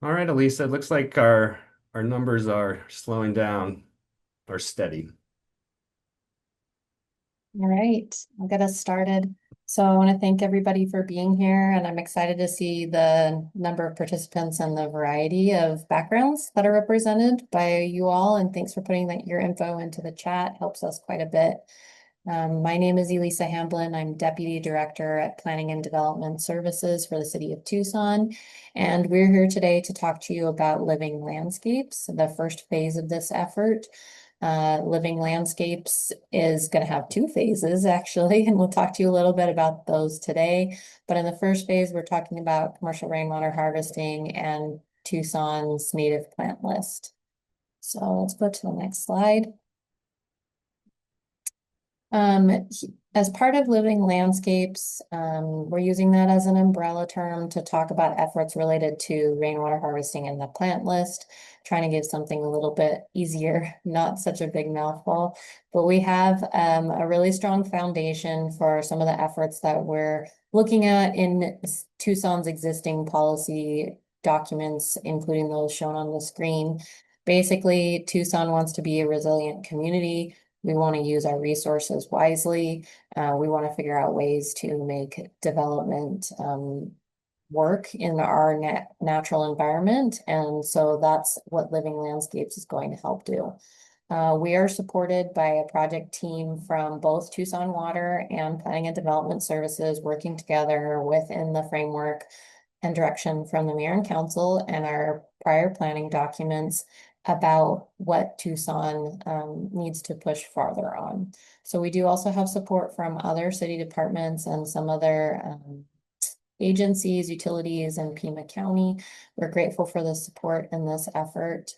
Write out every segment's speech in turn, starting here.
All right, Elisa, it looks like our numbers are slowing down or steady. All right, I'll get us started. So I want to thank everybody for being here, and I'm excited to see the number of participants and the variety of backgrounds that are represented by you all. And thanks for putting your info into the chat. Helps us quite a bit. My name is Elisa Hamblin. I'm Deputy Director at Planning and Development Services for the City of Tucson. And we're here today to talk to you about Living Landscapes, the first phase of this effort. Living Landscapes is going to have two phases, actually, and we'll talk to you a little bit about those today. But in the first phase, we're talking about commercial rainwater harvesting and Tucson's native plant list. So let's go to the next slide. As part of Living Landscapes, we're using that as an umbrella term to talk about efforts related to rainwater harvesting in the plant list, trying to give something a little bit easier, not such a big mouthful. But we have a really strong foundation for some of the efforts that we're looking at in Tucson's existing policy documents, including those shown on the screen. Basically, Tucson wants to be a resilient community. We want to use our resources wisely. We want to figure out ways to make development work in our natural environment. And so that's what Living Landscapes is going to help do. We are supported by a project team from both Tucson Water and Planning and Development Services working together within the framework and direction from the mayor and council and our prior planning documents about what Tucson needs to push farther on. So we do also have support from other city departments and some other agencies, utilities, and Pima County. We're grateful for the support in this effort.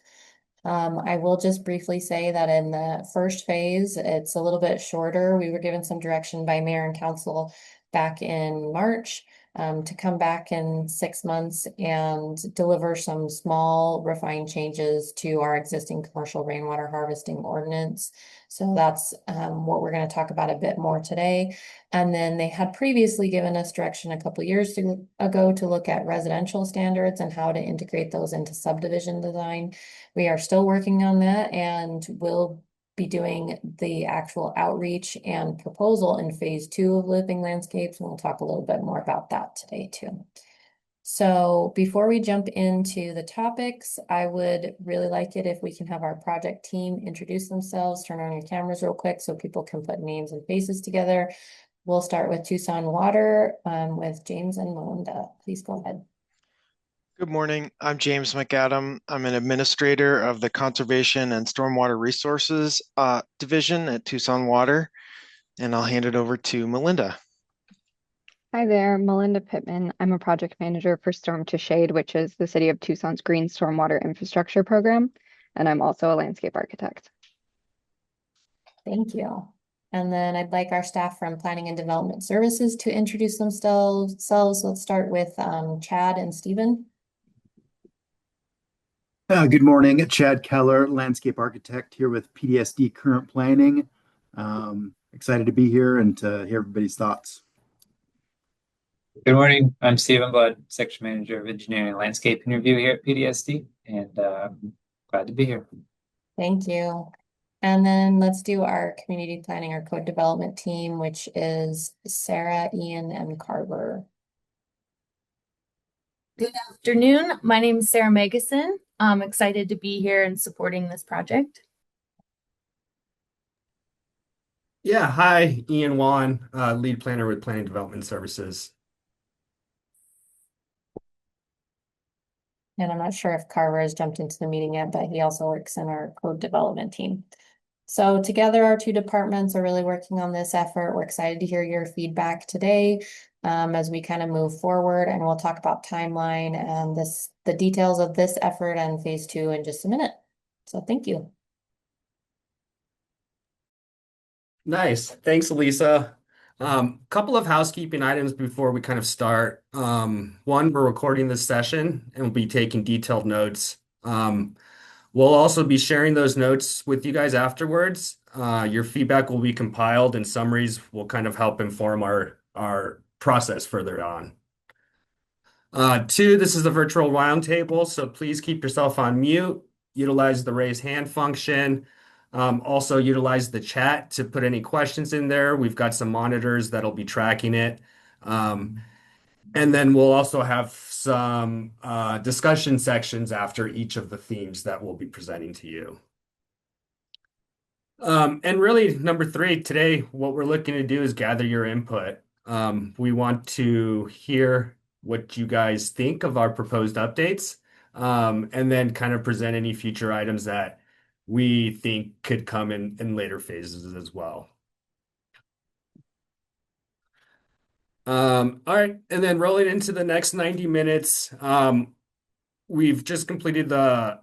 I will just briefly say that in the first phase, it's a little bit shorter. We were given some direction by mayor and council back in March to come back in 6 months and deliver some small refined changes to our existing commercial rainwater harvesting ordinance. So that's what we're going to talk about a bit more today. And then they had previously given us direction a couple years ago to look at residential standards and how to integrate those into subdivision design. We are still working on that and we'll be doing the actual outreach and proposal in phase 2 of Living Landscapes. And we'll talk a little bit more about that today too. So before we jump into the topics, I would really like it if we can have our project team introduce themselves, turn on your cameras real quick so people can put names and faces together. We'll start with Tucson Water with James and Melinda. Please go ahead. Good morning. I'm James McAdam. I'm an administrator of the Conservation and Stormwater Resources Division at Tucson Water, and I'll hand it over to Melinda. Hi there, Melinda Pittman. I'm a project manager for Storm to Shade, which is the City of Tucson's Green Stormwater Infrastructure Program, and I'm also a landscape architect. Thank you. And then I'd like our staff from Planning and Development Services to introduce themselves. Let's start with Chad and Stephen. Good morning, Chad Keller, landscape architect here with PDSD Current Planning. Excited to be here and to hear everybody's thoughts. Good morning. I'm Stephen Budd, Section Manager of Engineering and Landscape Review here at PDSD, and glad to be here. Thank you. And then let's do our community planning or code development team, which is Sarah, Ian, and Carver. Good afternoon. My name is Sarah Megason. I'm excited to be here and supporting this project. Yeah, hi, Ian Wan, lead planner with Planning Development Services. And I'm not sure if Carver has jumped into the meeting yet, but he also works in our code development team. So together, our two departments are really working on this effort. We're excited to hear your feedback today as we kind of move forward, and we'll talk about timeline and the details of this effort and phase 2 in just a minute. So thank you. Nice. Thanks, Elisa. Couple of housekeeping items before we kind of start. One, we're recording this session and we'll be taking detailed notes. We'll also be sharing those notes with you guys afterwards. Your feedback will be compiled and summaries will kind of help inform our process further on. Two, this is a virtual roundtable, so please keep yourself on mute. Utilize the raise hand function. Also utilize the chat to put any questions in there. We've got some monitors that'll be tracking it. And then we'll also have some discussion sections after each of the themes that we'll be presenting to you. And really, number three, today, what we're looking to do is gather your input. We want to hear what you guys think of our proposed updates, and then kind of present any future items that we think could come in later phases as well. All right, and then rolling into the next 90 minutes, we've just completed the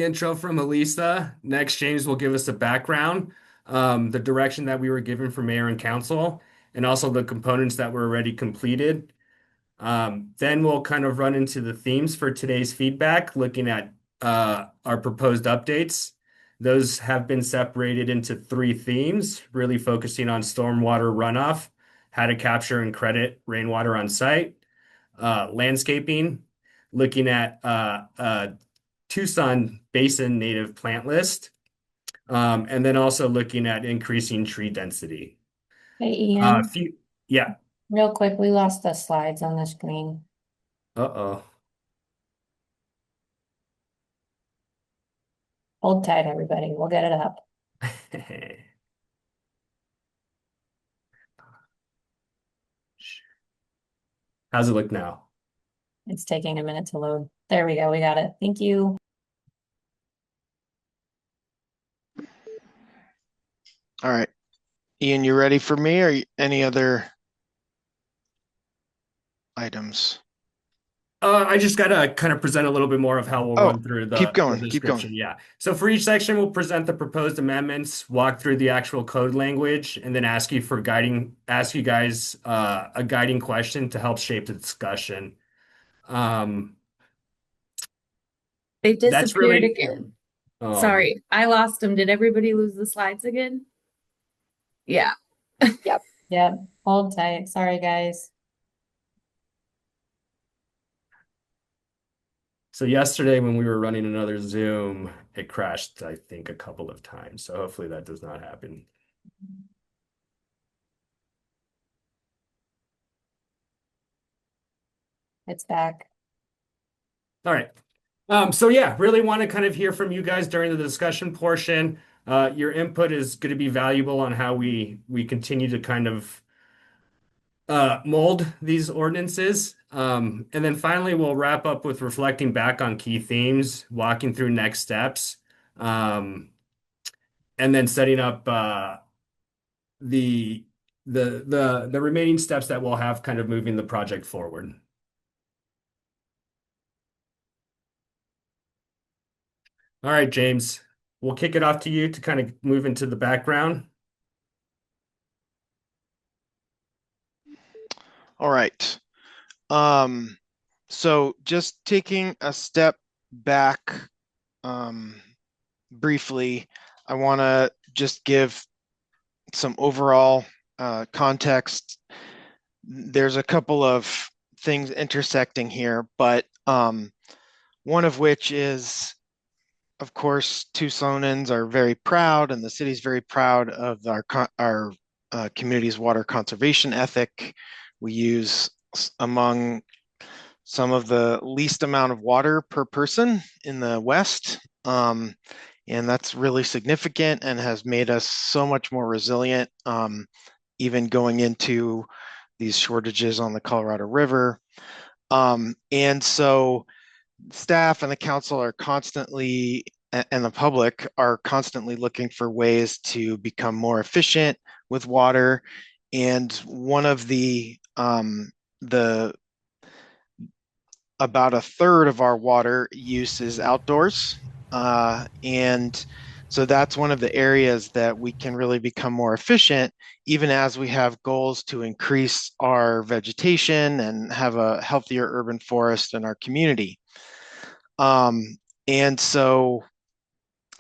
intro from Elisa. Next, James will give us a background, the direction that we were given for mayor and council, and also the components that were already completed. Then we'll kind of run into the themes for today's feedback, looking at our proposed updates. Those have been separated into three themes, really focusing on stormwater runoff, how to capture and credit rainwater on site, landscaping, looking at Tucson Basin native plant list, and then also looking at increasing tree density. Hey, Ian, Yeah. real quick, we lost the slides on the screen. Uh-oh. Hold tight, everybody. We'll get it up. How's it look now? It's taking a minute to load. There we go. We got it. Thank you. All right. Ian, you ready for me or any other items? I just gotta kind of present a little bit more of how we'll Oh, run through keep the going, keep going. description. Yeah. So for each section, we'll present the proposed amendments, walk through the actual code language, and then ask you guys a guiding question to help shape the discussion. They That's disappeared really again. um, Sorry, I lost them. Did everybody lose the slides again? Yeah. Yep. Hold tight. Sorry, guys. So yesterday when we were running another Zoom, it crashed, I think, a couple of times. So hopefully that does not happen. It's back. All right. So yeah, really want to kind of hear from you guys during the discussion portion. Your input is going to be valuable on how we continue to kind of mold these ordinances. And then finally, we'll wrap up with reflecting back on key themes, walking through next steps, um, and then setting up the the remaining steps that we'll have kind of moving the project forward. All right, James, we'll kick it off to you to kind of move into the background. All right. So just taking a step back briefly, I want to just give some overall context. There's a couple of things intersecting here, but one of which is, of course, Tucsonans are very proud, and the city's very proud of our community's water conservation ethic. We use among some of the least amount of water per person in the West. And that's really significant and has made us so much more resilient, even going into these shortages on the Colorado River. And so staff and the council are constantly, and the public are constantly looking for ways to become more efficient with water. And one of the about a third of our water use is outdoors. And so that's one of the areas that we can really become more efficient, even as we have goals to increase our vegetation and have a healthier urban forest in our community. And so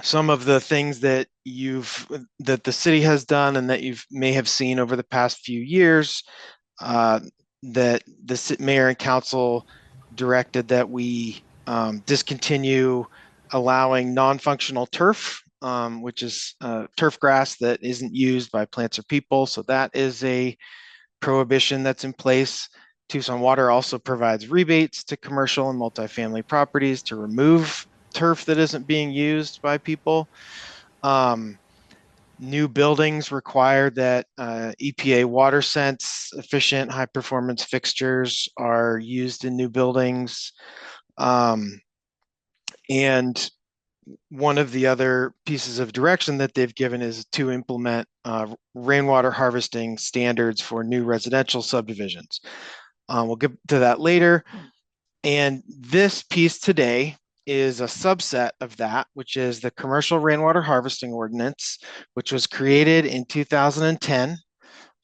some of the things that the city has done and that you may have seen over the past few years, that the mayor and council directed that we discontinue allowing non-functional turf, which is turf grass that isn't used by plants or people. So that is a prohibition that's in place. Tucson Water also provides rebates to commercial and multifamily properties to remove turf that isn't being used by people. New buildings require that EPA water sense efficient high performance fixtures are used in new buildings. And one of the other pieces of direction that they've given is to implement rainwater harvesting standards for new residential subdivisions. We'll get to that later. And this piece today is a subset of that, which is the Commercial Rainwater Harvesting Ordinance, which was created in 2010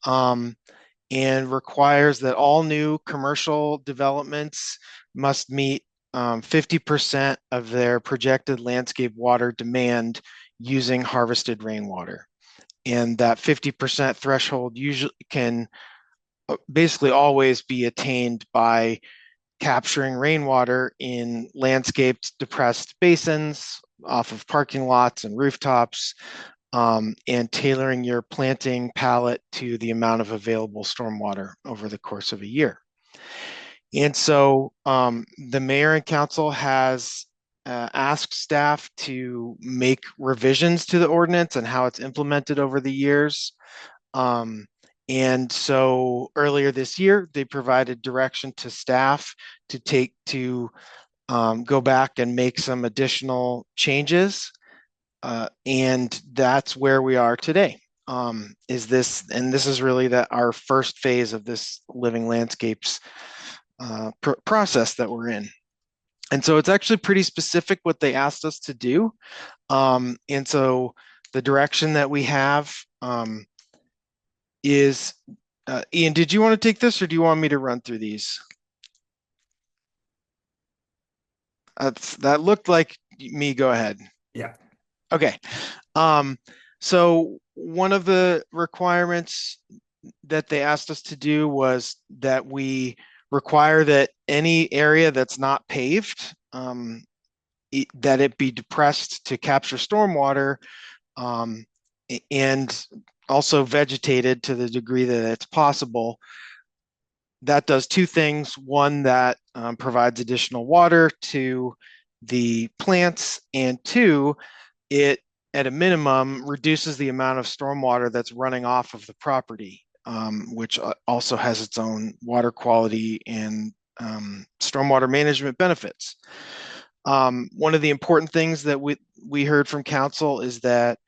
and requires that all new commercial developments must meet 50% of their projected landscape water demand using harvested rainwater. And that 50% threshold usually can basically always be attained by capturing rainwater in landscaped depressed basins off of parking lots and rooftops, and tailoring your planting palette to the amount of available stormwater over the course of a year. And so the mayor and council has asked staff to make revisions to the ordinance and how it's implemented over the years. And so earlier this year, they provided direction to staff to go back and make some additional changes. And that's where we are today. This is really our first phase of this living landscapes process that we're in. And so it's actually pretty specific what they asked us to do. And so the direction that we have is, Ian, did you want to take this or do you want me to run through these? That looked like me. Go ahead. Yeah. Okay. So one of the requirements that they asked us to do was that we require that any area that's not paved, that it be depressed to capture stormwater, and also vegetated to the degree that it's possible. That does two things. One, that provides additional water to the plants, and two, it at a minimum reduces the amount of stormwater that's running off of the property, which also has its own water quality and stormwater management benefits. One of the important things that we heard from council is that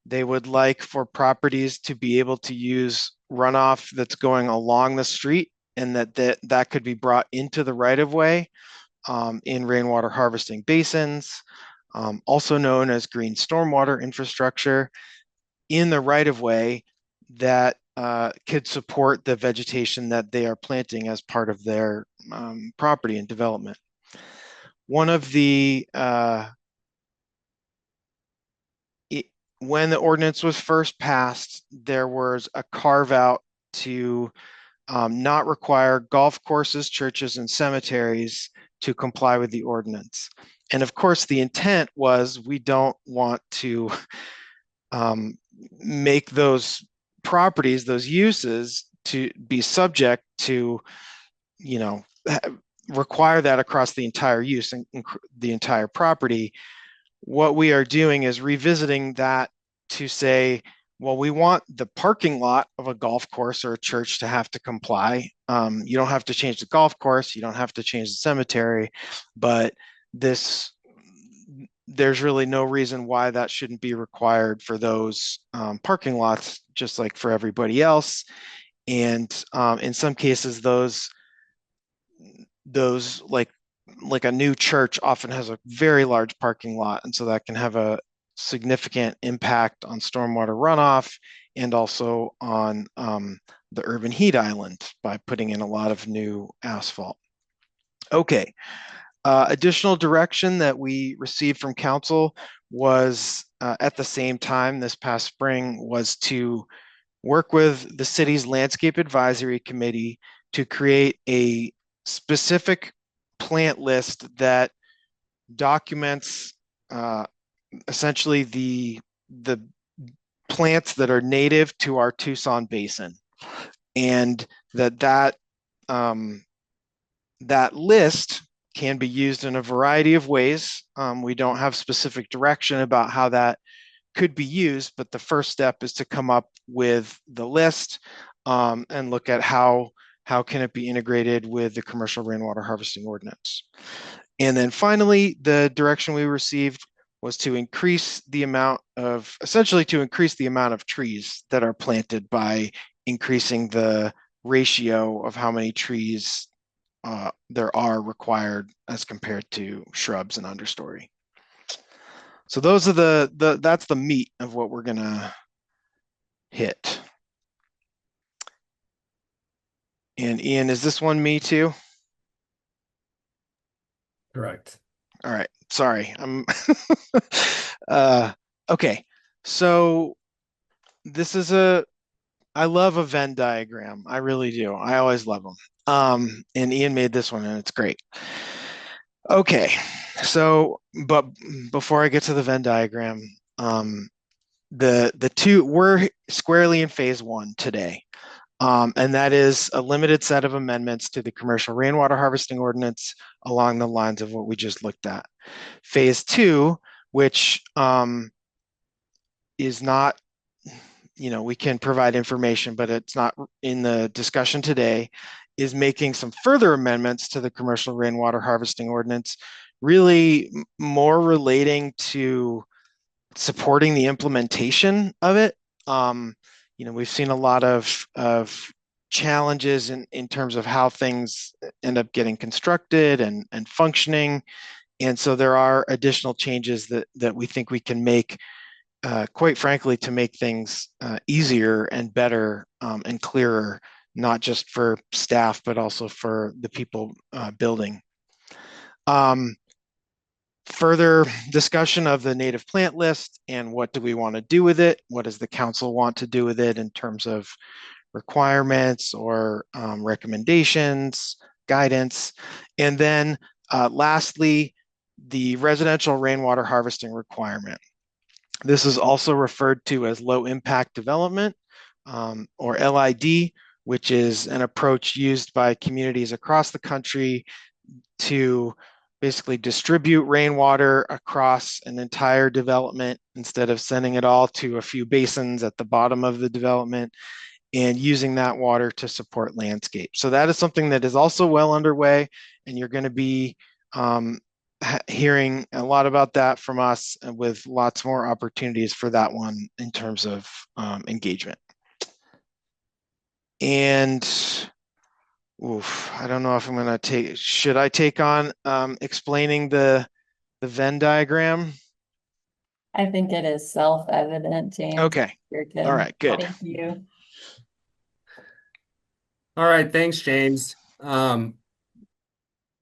they would like for properties to be able to use runoff that's going along the street, and that could be brought into the right of way in rainwater harvesting basins, also known as green stormwater infrastructure, in the right of way that could support the vegetation that they are planting as part of their property and development. One of the when the ordinance was first passed, there was a carve out to not require golf courses, churches, and cemeteries to comply with the ordinance. And of course, the intent was we don't want to make those properties, those uses, to be subject to, require that across the entire use and the entire property. What we are doing is revisiting that to say, well, we want the parking lot of a golf course or a church to have to comply. You don't have to change the golf course, you don't have to change the cemetery, but there's really no reason why that shouldn't be required for those parking lots, just like for everybody else. And in some cases, those like a new church often has a very large parking lot, and so that can have a significant impact on stormwater runoff and also on the urban heat island by putting in a lot of new asphalt. Okay. Additional direction that we received from council was at the same time this past spring was to work with the city's landscape advisory committee to create a specific plant list that documents essentially the plants that are native to our Tucson basin, and that list can be used in a variety of ways. We don't have specific direction about how that could be used, but the first step is to come up with the list and look at how can it be integrated with the commercial rainwater harvesting ordinance. And then finally, the direction we received was to increase the amount of, essentially to increase the amount of trees that are planted by increasing the ratio of how many trees there are required as compared to shrubs and understory. So those are that's the meat of what we're gonna hit. And Ian, is this one me too? Correct. All right, sorry. I'm okay. So this is I love a Venn diagram. I really do. I always love them. And Ian made this one and it's great. Okay, so but before I get to the Venn diagram, the two, we're squarely in phase one today. And that is a limited set of amendments to the commercial rainwater harvesting ordinance along the lines of what we just looked at. Phase two, which is not, we can provide information, but it's not in the discussion today, is making some further amendments to the commercial rainwater harvesting ordinance, really more relating to supporting the implementation of it. We've seen a lot of challenges in terms of how things end up getting constructed and functioning. And so there are additional changes that we think we can make, quite frankly, to make things easier and better and clearer, not just for staff, but also for the people building. Further discussion of the native plant list and what do we want to do with it? What does the council want to do with it in terms of requirements or recommendations, guidance? And then lastly, the residential rainwater harvesting requirement. This is also referred to as low impact development, or LID, which is an approach used by communities across the country to basically distribute rainwater across an entire development instead of sending it all to a few basins at the bottom of the development, and using that water to support landscape. So that is something that is also well underway, and you're going to be hearing a lot about that from us, with lots more opportunities for that one in terms of engagement. And I don't know if I'm going to should I take on explaining the Venn diagram? I think it is self-evident, James. Okay. You're good. All right, good. Thank you. All right, thanks, James.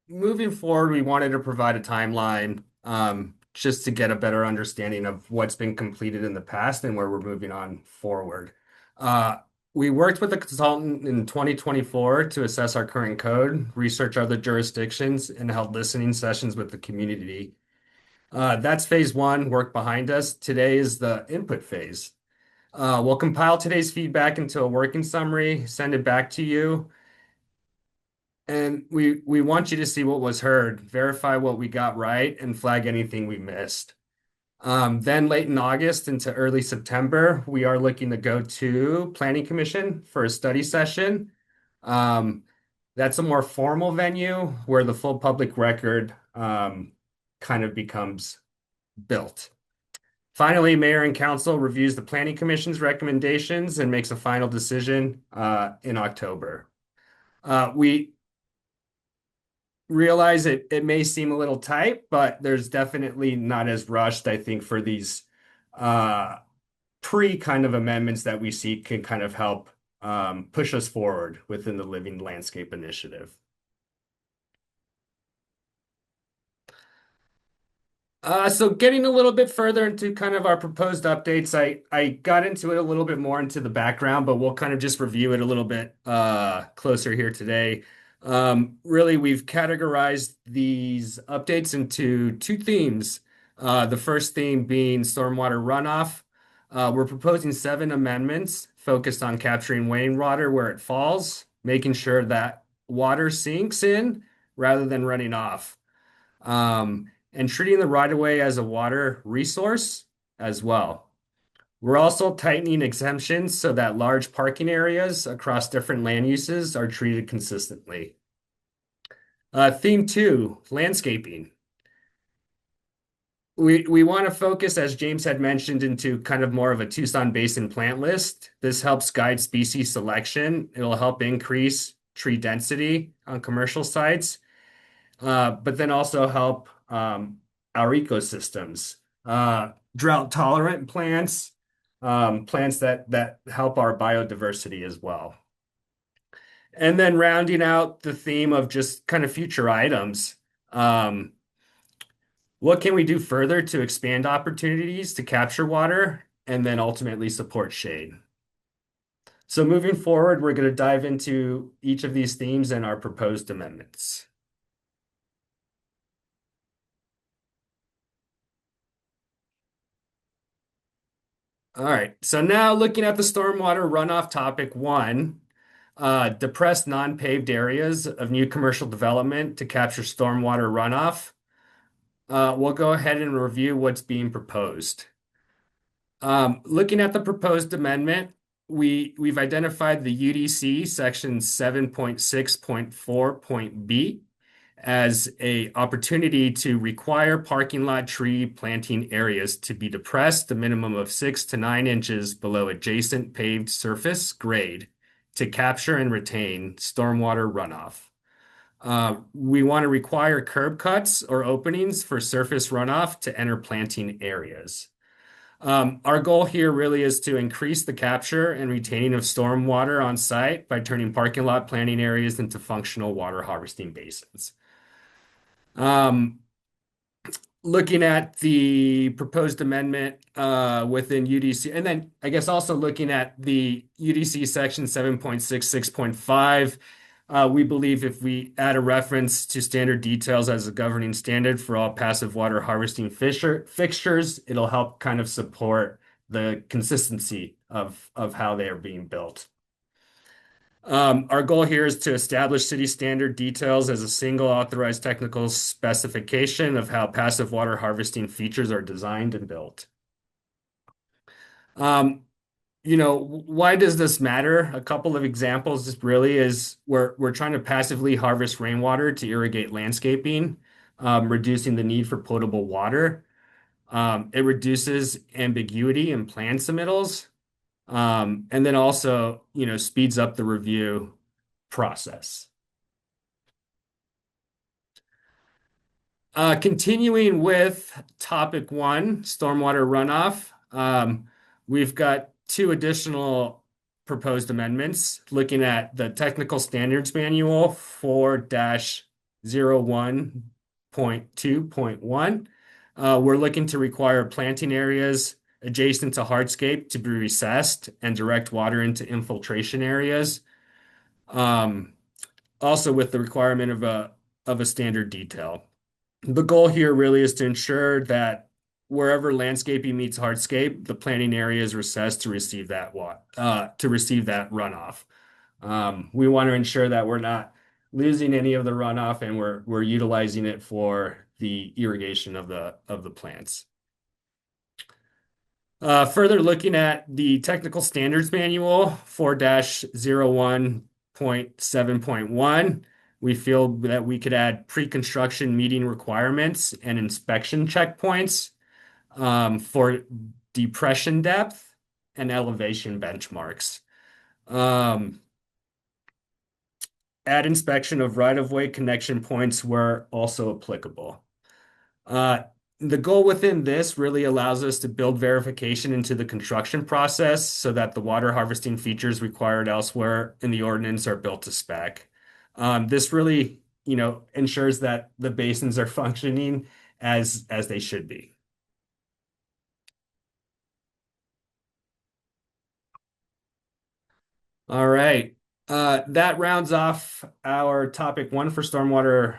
Moving forward, we wanted to provide a timeline just to get a better understanding of what's been completed in the past and where we're moving on forward. We worked with a consultant in 2024 to assess our current code, research other jurisdictions, and held listening sessions with the community. That's phase one, work behind us. Today is the input phase. We'll compile today's feedback into a working summary, send it back to you. And we want you to see what was heard, verify what we got right, and flag anything we missed. Then late in August into early September, we are looking to go to Planning Commission for a study session. That's a more formal venue where the full public record kind of becomes built. Finally, Mayor and Council reviews the Planning Commission's recommendations and makes a final decision in October. We realize it may seem a little tight, but there's definitely not as rushed, I think, for these pre kind of amendments that we see can kind of help push us forward within the Living Landscape Initiative. So getting a little bit further into kind of our proposed updates, I got into it a little bit more into the background, but we'll kind of just review it a little bit closer here today. Really, we've categorized these updates into two themes. The first theme being stormwater runoff. We're proposing 7 amendments focused on capturing rainwater where it falls, making sure that water sinks in rather than running off. And treating the right of way as a water resource as well. We're also tightening exemptions so that large parking areas across different land uses are treated consistently. Theme 2, landscaping. We want to focus, as James had mentioned, into kind of more of a Tucson Basin plant list. This helps guide species selection. It'll help increase tree density on commercial sites, but then also help our ecosystems. Drought tolerant plants, plants that help our biodiversity as well. And then rounding out the theme of just kind of future items. What can we do further to expand opportunities to capture water and then ultimately support shade? So moving forward, we're going to dive into each of these themes and our proposed amendments. All right, so now looking at the stormwater runoff topic 1, depressed non-paved areas of new commercial development to capture stormwater runoff. We'll go ahead and review what's being proposed. Looking at the proposed amendment, we've identified the UDC section 7.6.4.b as a opportunity to require parking lot tree planting areas to be depressed a minimum of 6 to 9 inches below adjacent paved surface grade to capture and retain stormwater runoff. We want to require curb cuts or openings for surface runoff to enter planting areas. Our goal here really is to increase the capture and retaining of stormwater on site by turning parking lot planting areas into functional water harvesting basins. Looking at the proposed amendment within UDC, and then I guess also looking at the UDC section 7.66.5, we believe if we add a reference to standard details as a governing standard for all passive water harvesting fixtures, it'll help kind of support the consistency of how they are being built. Our goal here is to establish city standard details as a single authorized technical specification of how passive water harvesting features are designed and built. Why does this matter? A couple of examples just really is we're trying to passively harvest rainwater to irrigate landscaping, reducing the need for potable water. It reduces ambiguity in plan submittals. And then also, speeds up the review process. Continuing with topic 1, stormwater runoff. We've got 2 additional proposed amendments looking at the Technical Standards Manual 4-01.2.1. We're looking to require planting areas adjacent to hardscape to be recessed and direct water into infiltration areas. Also with the requirement of a standard detail. The goal here really is to ensure that wherever landscaping meets hardscape, the planting area is recessed to receive that runoff. We want to ensure that we're not losing any of the runoff and we're utilizing it for the irrigation of the plants. Further looking at the Technical Standards Manual 4-01.7.1, we feel that we could add pre-construction meeting requirements and inspection checkpoints for depression depth and elevation benchmarks. Add inspection of right-of-way connection points where also applicable. The goal within this really allows us to build verification into the construction process so that the water harvesting features required elsewhere in the ordinance are built to spec. This really, ensures that the basins are functioning as they should be. All right. That rounds off our topic 1 for stormwater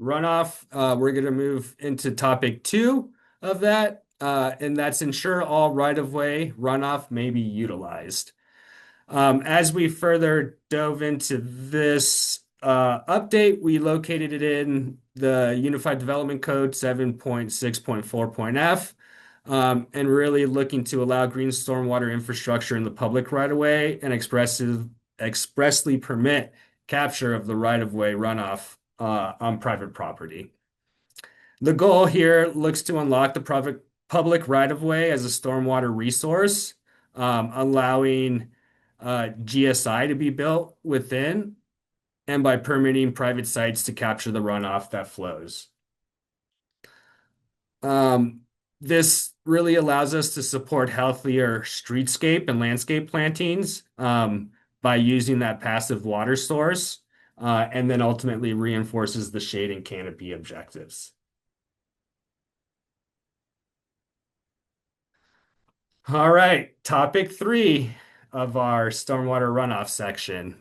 runoff. We're going to move into topic 2 of that, and that's ensure all right-of-way runoff may be utilized. As we further dove into this update, we located it in the Unified Development Code 7.6.4.f, and really looking to allow green stormwater infrastructure in the public right-of-way and expressly permit capture of the right-of-way runoff on private property. The goal here looks to unlock the public right-of-way as a stormwater resource, allowing GSI to be built within, and by permitting private sites to capture the runoff that flows. This really allows us to support healthier streetscape and landscape plantings by using that passive water source, and then ultimately reinforces the shade and canopy objectives. All right, topic 3 of our stormwater runoff section.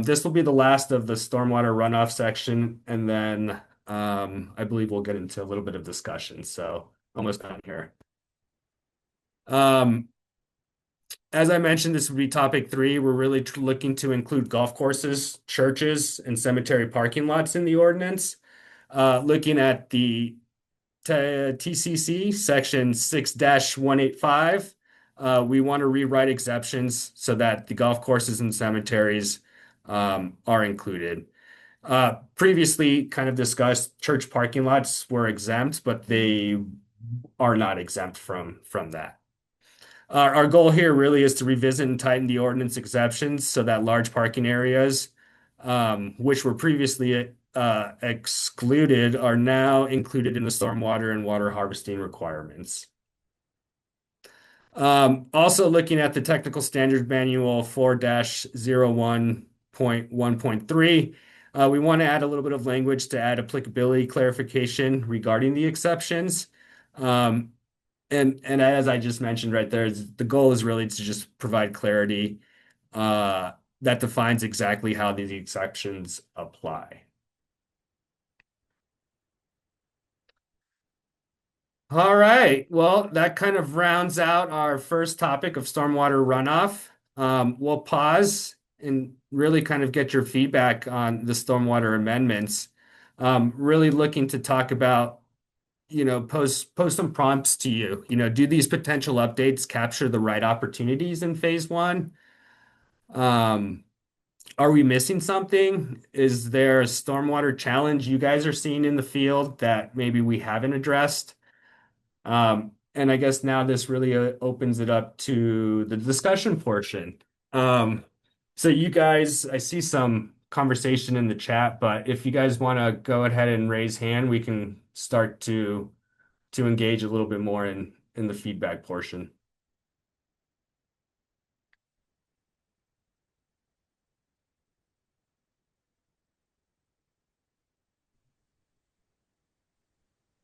This will be the last of the stormwater runoff section, and then I believe we'll get into a little bit of discussion. So almost done here. As I mentioned, this would be topic 3. We're really looking to include golf courses, churches, and cemetery parking lots in the ordinance. Looking at the TCC section 6-185, we want to rewrite exceptions so that the golf courses and cemeteries are included. Previously, kind of discussed, church parking lots were exempt, but they are not exempt from that. Our goal here really is to revisit and tighten the ordinance exceptions so that large parking areas, which were previously excluded, are now included in the stormwater and water harvesting requirements. Also looking at the Technical Standards Manual 4-01.1.3, we want to add a little bit of language to add applicability clarification regarding the exceptions. And as I just mentioned right there, the goal is really to just provide clarity that defines exactly how these exceptions apply. All right, well, that kind of rounds out our first topic of stormwater runoff. We'll pause and really kind of get your feedback on the stormwater amendments. Really looking to talk about, post some prompts to you. Do these potential updates capture the right opportunities in phase 1? Are we missing something? Is there a stormwater challenge you guys are seeing in the field that maybe we haven't addressed? And I guess now this really opens it up to the discussion portion. So you guys, I see some conversation in the chat, but if you guys want to go ahead and raise hand, we can start to engage a little bit more in the feedback portion.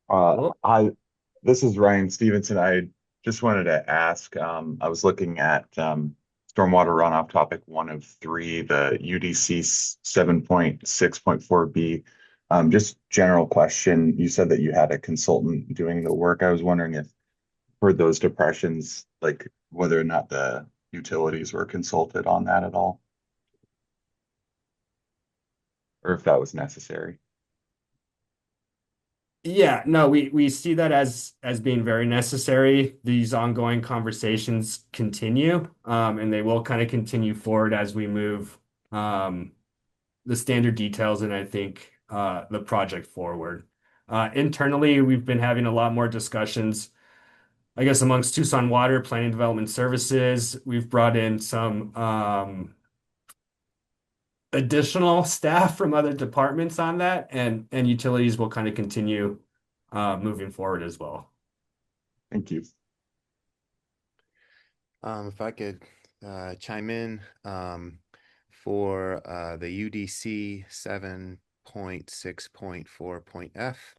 Hi, this is Ryan Stevenson. I just wanted to ask, I was looking at stormwater runoff topic 1 of 3, the UDC 7.6.4B. Just general question. You said that you had a consultant doing the work. I was wondering if for those depressions, like whether or not the utilities were consulted on that at all, or if that was necessary. Yeah, no, we see that as being very necessary. These ongoing conversations continue, and they will kind of continue forward as we move the standard details and I think the project forward. Internally, we've been having a lot more discussions, I guess, amongst Tucson Water Planning Development Services. We've brought in some additional staff from other departments on that, and utilities will kind of continue moving forward as well. Thank you. If I could chime in for the UDC 7.6.4.f,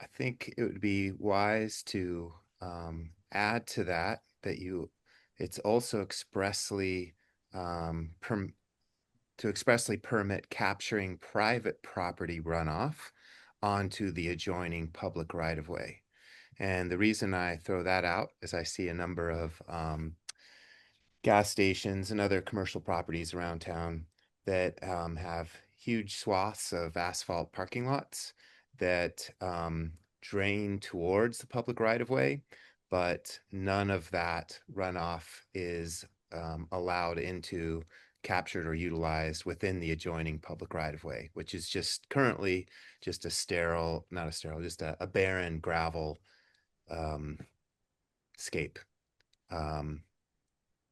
I think it would be wise to add to that it's also perm to expressly permit capturing private property runoff onto the adjoining public right of way. And the reason I throw that out is I see a number of gas stations and other commercial properties around town that have huge swaths of asphalt parking lots that drain towards the public right of way, but none of that runoff is allowed into, captured, or utilized within the adjoining public right of way, which is just currently just a sterile, not a sterile, just a barren gravel scape.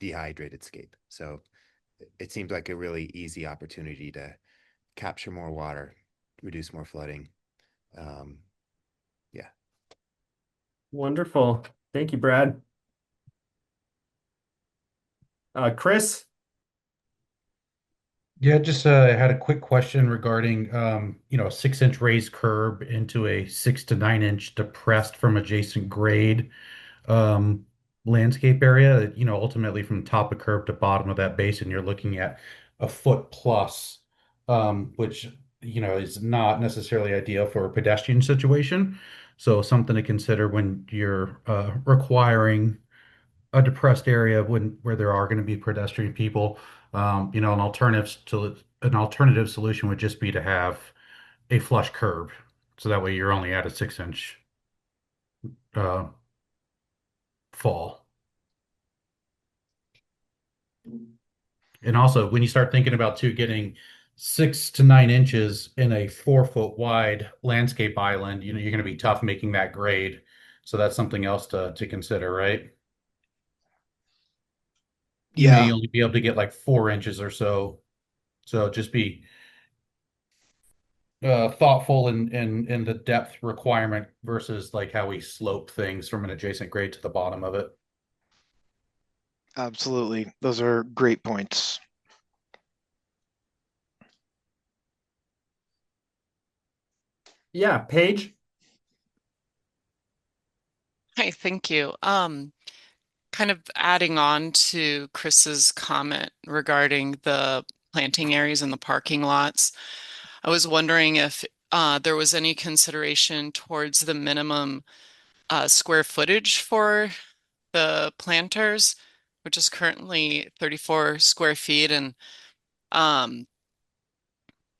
Dehydrated scape. So it seems like a really easy opportunity to capture more water, reduce more flooding. Yeah. Wonderful. Thank you, Brad. Chris? Yeah, just had a quick question regarding, a 6-inch raised curb into a 6 to 9 inch depressed from adjacent grade um, landscape area. Ultimately from top of curb to bottom of that basin, you're looking at a foot plus, which, is not necessarily ideal for a pedestrian situation. So something to consider when you're requiring a depressed area where there are going to be pedestrian people. An alternative solution would just be to have a flush curb, so that way you're only at a 6-inch uh, fall. And also, when you start thinking about too getting 6 to 9 inches in a 4 foot wide landscape island, you're going to be tough making that grade. So that's something else to consider, right? You may Yeah, only be able to get like 4 inches or so. So just be thoughtful in the depth requirement versus like how we slope things from an adjacent grade to the bottom of it. absolutely. Those are great points. Yeah, Paige? Hi, thank you. Kind of adding on to Chris's comment regarding the planting areas and the parking lots. I was wondering if there was any consideration towards the minimum square footage for the planters, which is currently 34 square feet. And um,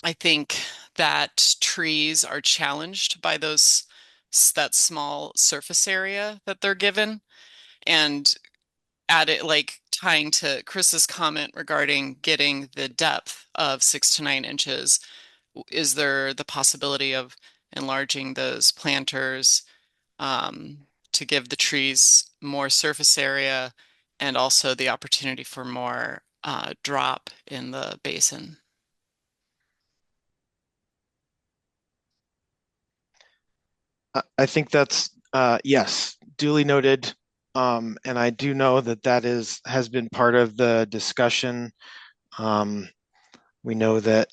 I think that trees are challenged by that small surface area that they're given. And add it like tying to Chris's comment regarding getting the depth of 6 to 9 inches, is there the possibility of enlarging those planters to give the trees more surface area and also the opportunity for more drop in the basin? I think that's yes, duly noted. And I do know that has been part of the discussion. We know that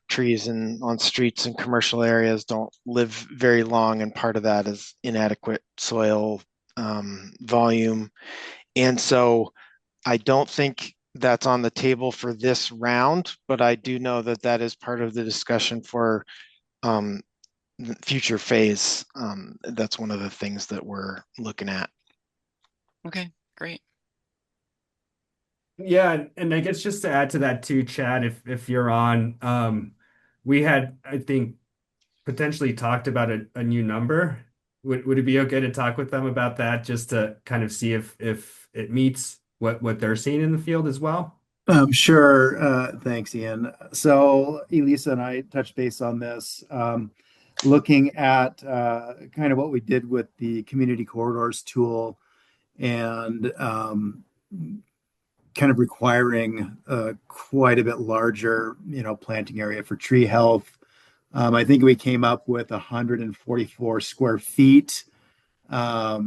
trees on streets and commercial areas don't live very long, and part of that is inadequate soil volume. And so I don't think that's on the table for this round, but I do know that that is part of the discussion for the future phase. That's one of the things that we're looking at. Okay, great. Yeah, and I guess just to add to that too, Chad, if you're on, we had, I think, potentially talked about a new number. Would it be okay to talk with them about that just to kind of see if it meets what they're seeing in the field as well? Sure. Thanks, Ian. So Elisa and I touched base on this, looking at kind of what we did with the community corridors tool and kind of requiring quite a bit larger, planting area for tree health. I think we came up with 144 square feet as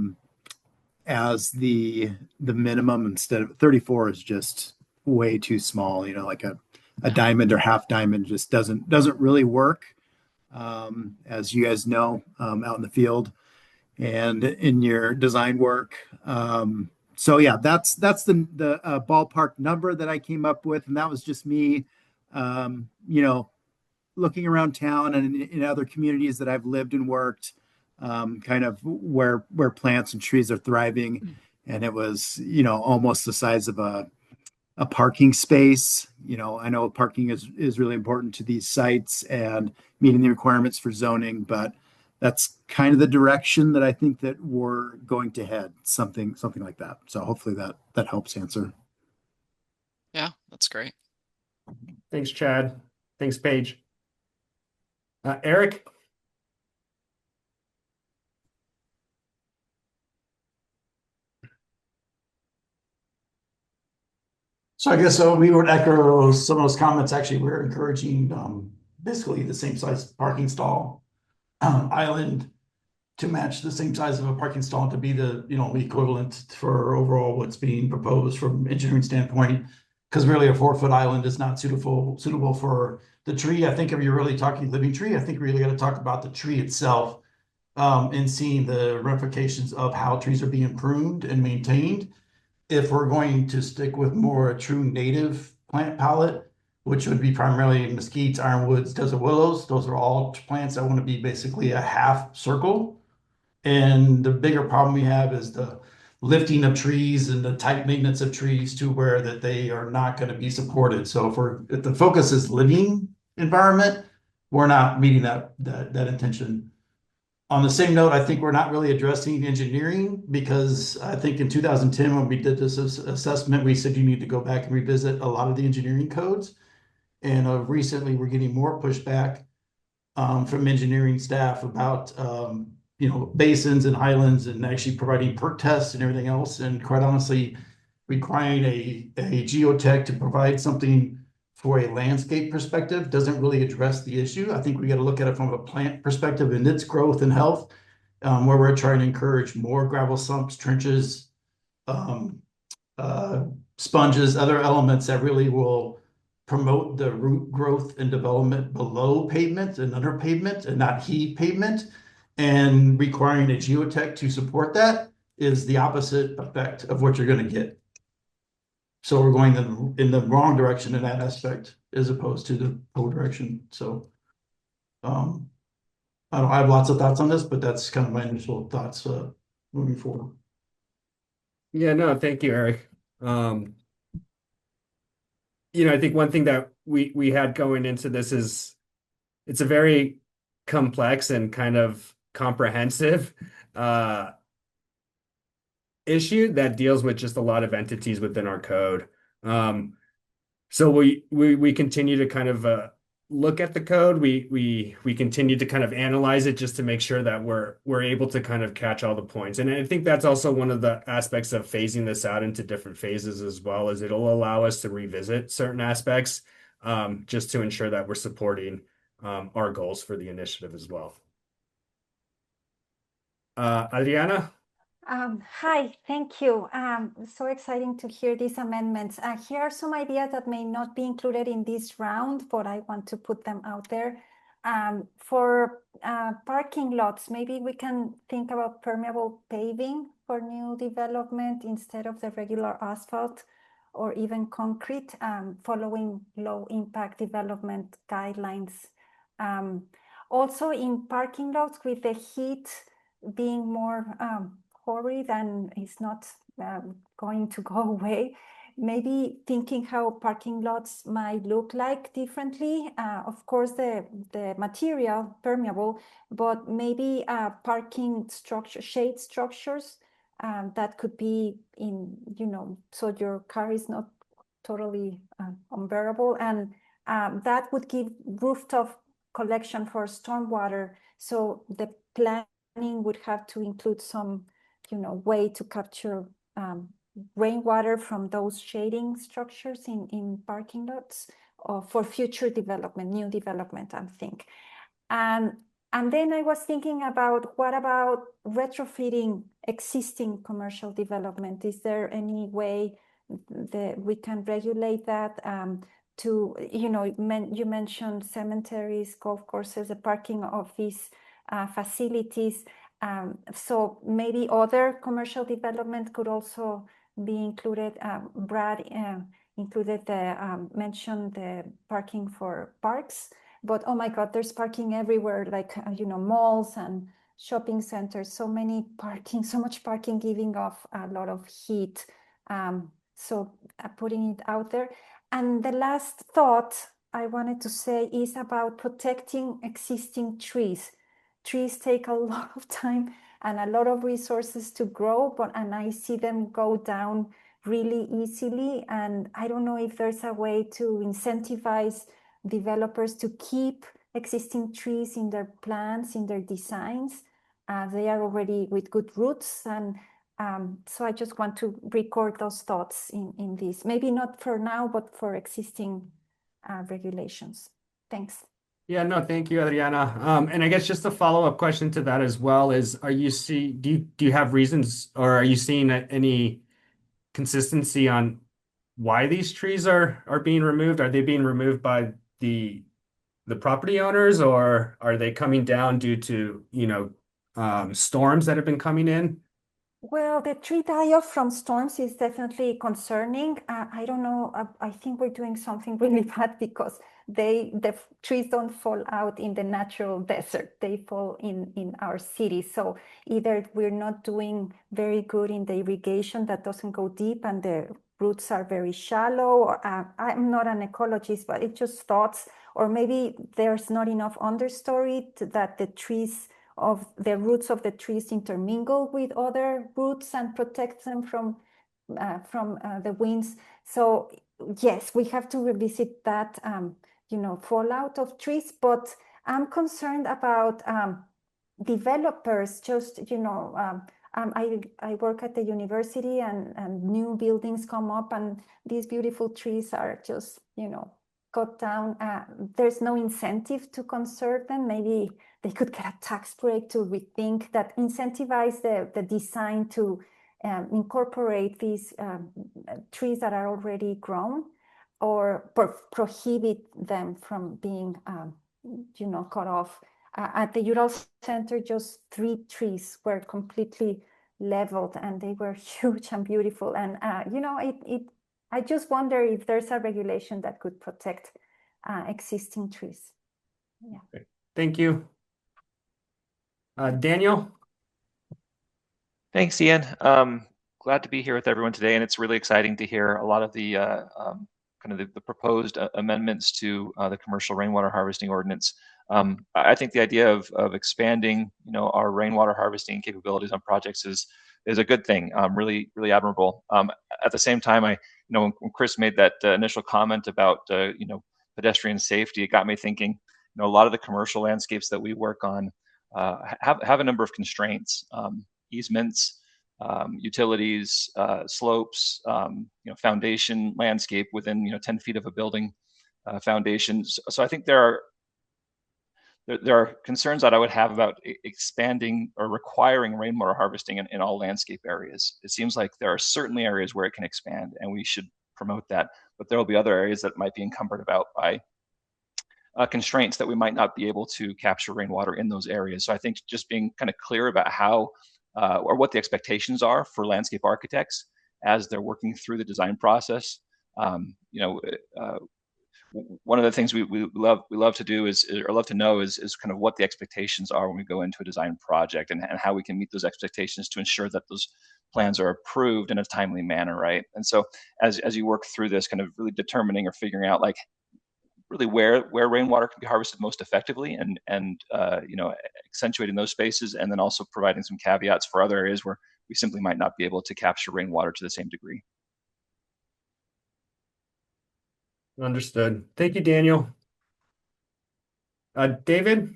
the minimum, instead of 34 is just way too small. Like a Yeah. diamond or half diamond just doesn't really work. as you guys know, out in the field and in your design work. So yeah, that's the ballpark number that I came up with, and that was just me, looking around town and in other communities that I've lived and worked, kind of where plants and trees are thriving, and it was almost the size of a parking space. I know parking is really important to these sites and meeting the requirements for zoning, but that's kind of the direction that I think that we're going to head, something like that. So hopefully that helps answer. Yeah, that's great. Thanks, Chad. Thanks, Paige. Eric? So I guess we would echo some of those comments. Actually, we're encouraging basically the same size parking stall island to match the same size of a parking stall to be the equivalent for overall what's being proposed from engineering standpoint. Because really a 4-foot island is not suitable for the tree. I think if you're really talking living tree, I think we really got to talk about the tree itself, and seeing the ramifications of how trees are being pruned and maintained. If we're going to stick with more a true native plant palette, which would be primarily mesquites, ironwoods, desert willows, those are all plants that want to be basically a half circle. And the bigger problem we have is the lifting of trees and the tight maintenance of trees to where that they are not going to be supported. So if the focus is living environment, we're not meeting that intention. On the same note, I think we're not really addressing engineering, because I think in 2010, when we did this assessment, we said you need to go back and revisit a lot of the engineering codes. And recently, we're getting more pushback from engineering staff about basins and highlands, and actually providing perk tests and everything else. And quite honestly, requiring a geotech to provide something for a landscape perspective doesn't really address the issue. I think we got to look at it from a plant perspective and its growth and health, where we're trying to encourage more gravel sumps, trenches, um, sponges, other elements that really will promote the root growth and development below pavement and under pavement, and not heave pavement. And requiring a geotech to support that is the opposite effect of what you're going to get. So we're going in the wrong direction in that aspect, as opposed to the whole direction. So I have lots of thoughts on this, but that's kind of my initial thoughts moving forward. Yeah, no, thank you, Eric. I think one thing that we had going into this is it's a very complex and kind of comprehensive issue that deals with just a lot of entities within our code. So we continue to kind of look at the code. We continue to kind of analyze it just to make sure that we're able to kind of catch all the points. And I think that's also one of the aspects of phasing this out into different phases as well, is it'll allow us to revisit certain aspects, just to ensure that we're supporting our goals for the initiative as well. Adriana? Hi, thank you. So exciting to hear these amendments. Here are some ideas that may not be included in this round, but I want to put them out there. For parking lots, maybe we can think about permeable paving for new development instead of the regular asphalt or even concrete, following low impact development guidelines. Also in parking lots, with the heat being more horrid and it's not going to go away, maybe thinking how parking lots might look like differently. Of course, the material permeable, but maybe parking structure, shade structures that could be in, so your car is not totally unbearable. And that would give rooftop collection for stormwater. So the planning would have to include some way to capture rainwater from those shading structures in parking lots, or for future development, new development, I think. And then I was thinking about, what about retrofitting existing commercial development? Is there any way that we can regulate that to, you know, you mentioned cemeteries, golf courses, the parking of these facilities. So maybe other commercial development could also be included. Brad included mentioned the parking for parks, but oh my God, there's parking everywhere, like, you know, malls and shopping centers, so many parking, so much parking giving off a lot of heat. So putting it out there. And the last thought I wanted to say is about protecting existing trees. Trees take a lot of time and a lot of resources to grow, and I see them go down really easily. And I don't know if there's a way to incentivize developers to keep existing trees in their plans, in their designs. They are already with good roots, and so I just want to record those thoughts in this. Maybe not for now, but for existing regulations. Thanks. Yeah, no, thank you, Adriana. And I guess just a follow-up question to that as well is, do you have reasons, or are you seeing any consistency on why these trees are being removed? Are they being removed by the property owners, or are they coming down due to, storms that have been coming in? Well, the tree die-off from storms is definitely concerning. I don't know. I think we're doing something really bad because the trees don't fall out in the natural desert. They fall in our cities. So either we're not doing very good in the irrigation that doesn't go deep and the roots are very shallow. Or, I'm not an ecologist, but it's just thoughts. Or maybe there's not enough understory that the trees of the roots of the trees intermingle with other roots and protect them from the winds. So yes, we have to revisit that, fallout of trees. But I'm concerned about developers. I work at the university, and new buildings come up, and these beautiful trees are just, cut down. There's no incentive to conserve them. Maybe they could get a tax break to rethink that, incentivize the design to incorporate these trees that are already grown, or prohibit them from being, cut off. At the Ural Center, just 3 trees were completely leveled, and they were huge and beautiful. And I just wonder if there's a regulation that could protect existing trees. Yeah. Okay. Thank you. Daniel? Thanks, Ian. Glad to be here with everyone today, and it's really exciting to hear a lot of the the proposed amendments to the commercial rainwater harvesting ordinance. I think the idea of expanding, our rainwater harvesting capabilities on projects is a good thing. Really, really admirable. At the same time, when Chris made that initial comment about pedestrian safety, it got me thinking. A lot of the commercial landscapes that we work on have a number of constraints, easements, utilities, slopes, foundation landscape within 10 feet of a building foundations. So I think there are concerns that I would have about expanding or requiring rainwater harvesting in all landscape areas. It seems like there are certainly areas where it can expand, and we should promote that. But there will be other areas that might be encumbered about by constraints that we might not be able to capture rainwater in those areas. So I think just being kind of clear about how or what the expectations are for landscape architects as they're working through the design process. One of the things we love to do is to know is kind of what the expectations are when we go into a design project, and how we can meet those expectations to ensure that those plans are approved in a timely manner, right? And so as you work through this, kind of really determining or figuring out really where rainwater can be harvested most effectively, and accentuating those spaces, and then also providing some caveats for other areas where we simply might not be able to capture rainwater to the same degree. Understood. Thank you, Daniel. David?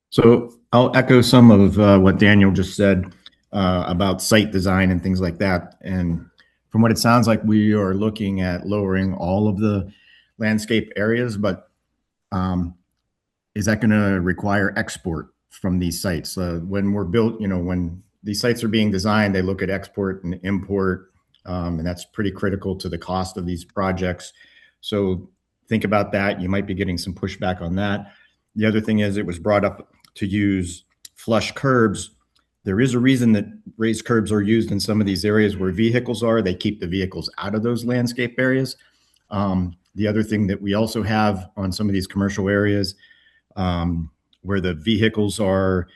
So I'll echo some of what Daniel just said about site design and things like that. And from what it sounds like, we are looking at lowering all of the landscape areas, but is that going to require export from these sites? When we're built, when these sites are being designed, they look at export and import, and that's pretty critical to the cost of these projects. So think about that. You might be getting some pushback on that. The other thing is it was brought up to use flush curbs. There is a reason that raised curbs are used in some of these areas where vehicles are. They keep the vehicles out of those landscape areas. The other thing that we also have on some of these commercial areas where the vehicles are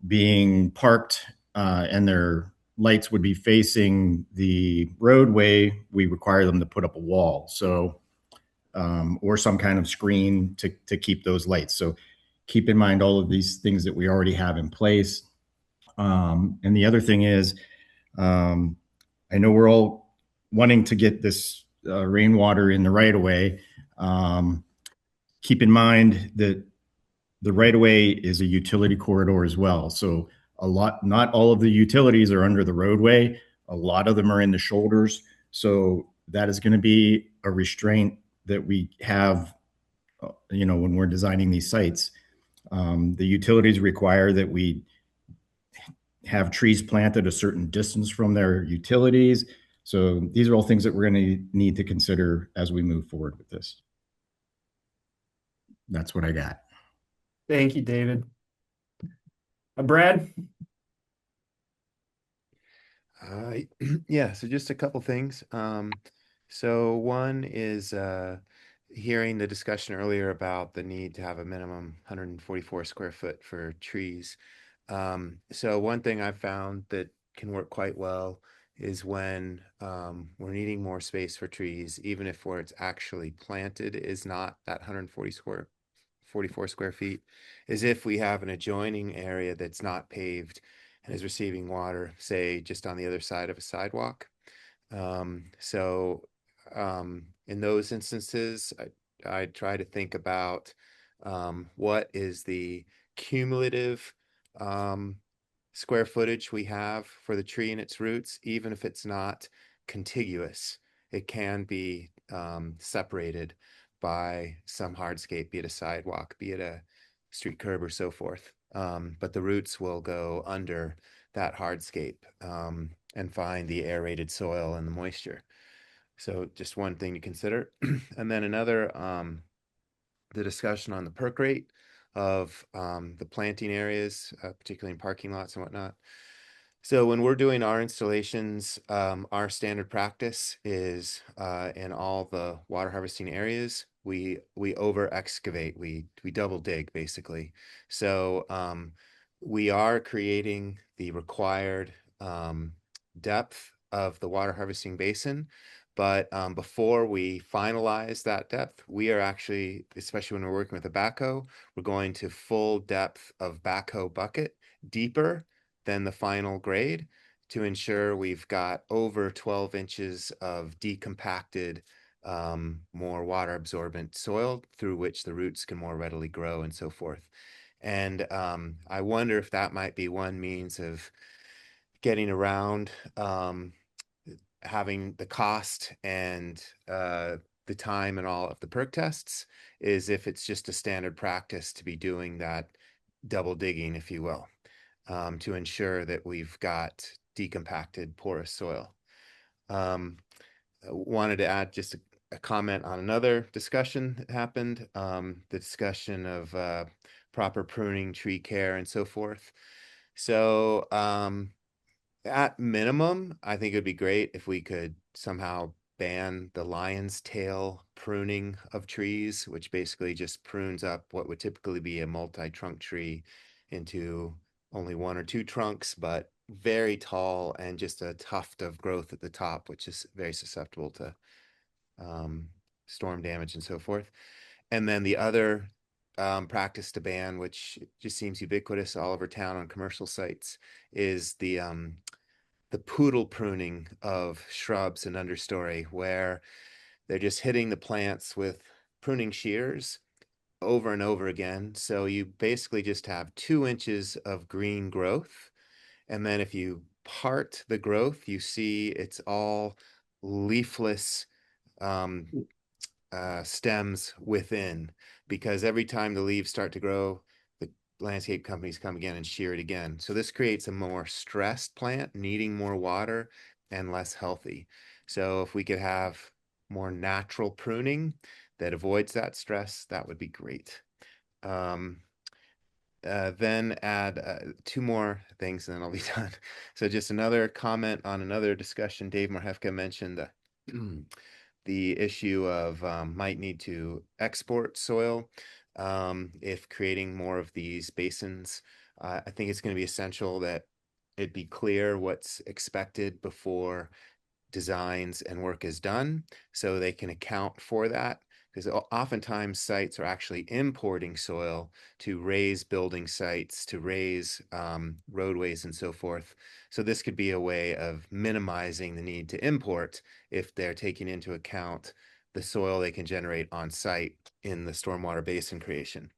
being parked and their lights would be facing the roadway, we require them to put up a wall. So, or some kind of screen to keep those lights. So keep in mind all of these things that we already have in place. And the other thing is, I know we're all wanting to get this rainwater in the right of way. Keep in mind that the right of way is a utility corridor as well. So not all of the utilities are under the roadway. A lot of them are in the shoulders. So that is going to be a restraint that we have, when we're designing these sites. The utilities require that we have trees planted a certain distance from their utilities. So these are all things that we're going to need to consider as we move forward with this. That's what I got. Thank you, David. Brad? Yeah, so just a couple things. So one is hearing the discussion earlier about the need to have a minimum 144 square foot for trees. So one thing I've found that can work quite well is when we're needing more space for trees, even if where it's actually planted is not that 44 square feet, is if we have an adjoining area that's not paved and is receiving water, say just on the other side of a sidewalk. So in those instances, I try to think about what is the cumulative square footage we have for the tree and its roots, even if it's not contiguous. It can be separated by some hardscape, be it a sidewalk, be it a street curb or so forth. But the roots will go under that hardscape and find the aerated soil and the moisture. So just one thing to consider. And then another, the discussion on the perk rate of the planting areas, particularly in parking lots and whatnot. So when we're doing our installations, our standard practice is in all the water harvesting areas, we over excavate, we double dig basically. So we are creating the required depth of the water harvesting basin. But before we finalize that depth, we are actually, especially when we're working with a backhoe, we're going to full depth of backhoe bucket deeper than the final grade to ensure we've got over 12 inches of decompacted, more water absorbent soil through which the roots can more readily grow and so forth. And I wonder if that might be one means of getting around having the cost and the time and all of the perk tests, is if it's just a standard practice to be doing that double digging, if you will, to ensure that we've got decompacted porous soil. I wanted to add just a comment on another discussion that happened, the discussion of proper pruning, tree care, and so forth. So at minimum, I think it'd be great if we could somehow ban the lion's tail pruning of trees, which basically just prunes up what would typically be a multi-trunk tree into only one or two trunks, but very tall and just a tuft of growth at the top, which is very susceptible to storm damage and so forth. And then the other practice to ban, which just seems ubiquitous all over town on commercial sites, is the poodle pruning of shrubs and understory, where they're just hitting the plants with pruning shears over and over again. So you basically just have 2 inches of green growth. And then if you part the growth, you see it's all leafless stems within, because every time the leaves start to grow, the landscape companies come again and shear it again. So this creates a more stressed plant, needing more water and less healthy. So if we could have more natural pruning that avoids that stress, that would be great. Then add two more things and then I'll be done. So just another comment on another discussion. Dave Marhefka mentioned the issue of might need to export soil if creating more of these basins. I think it's going to be essential that it be clear what's expected before designs and work is done so they can account for that, because oftentimes sites are actually importing soil to raise building sites, to raise roadways and so forth. So this could be a way of minimizing the need to import if they're taking into account the soil they can generate on site in the stormwater basin creation.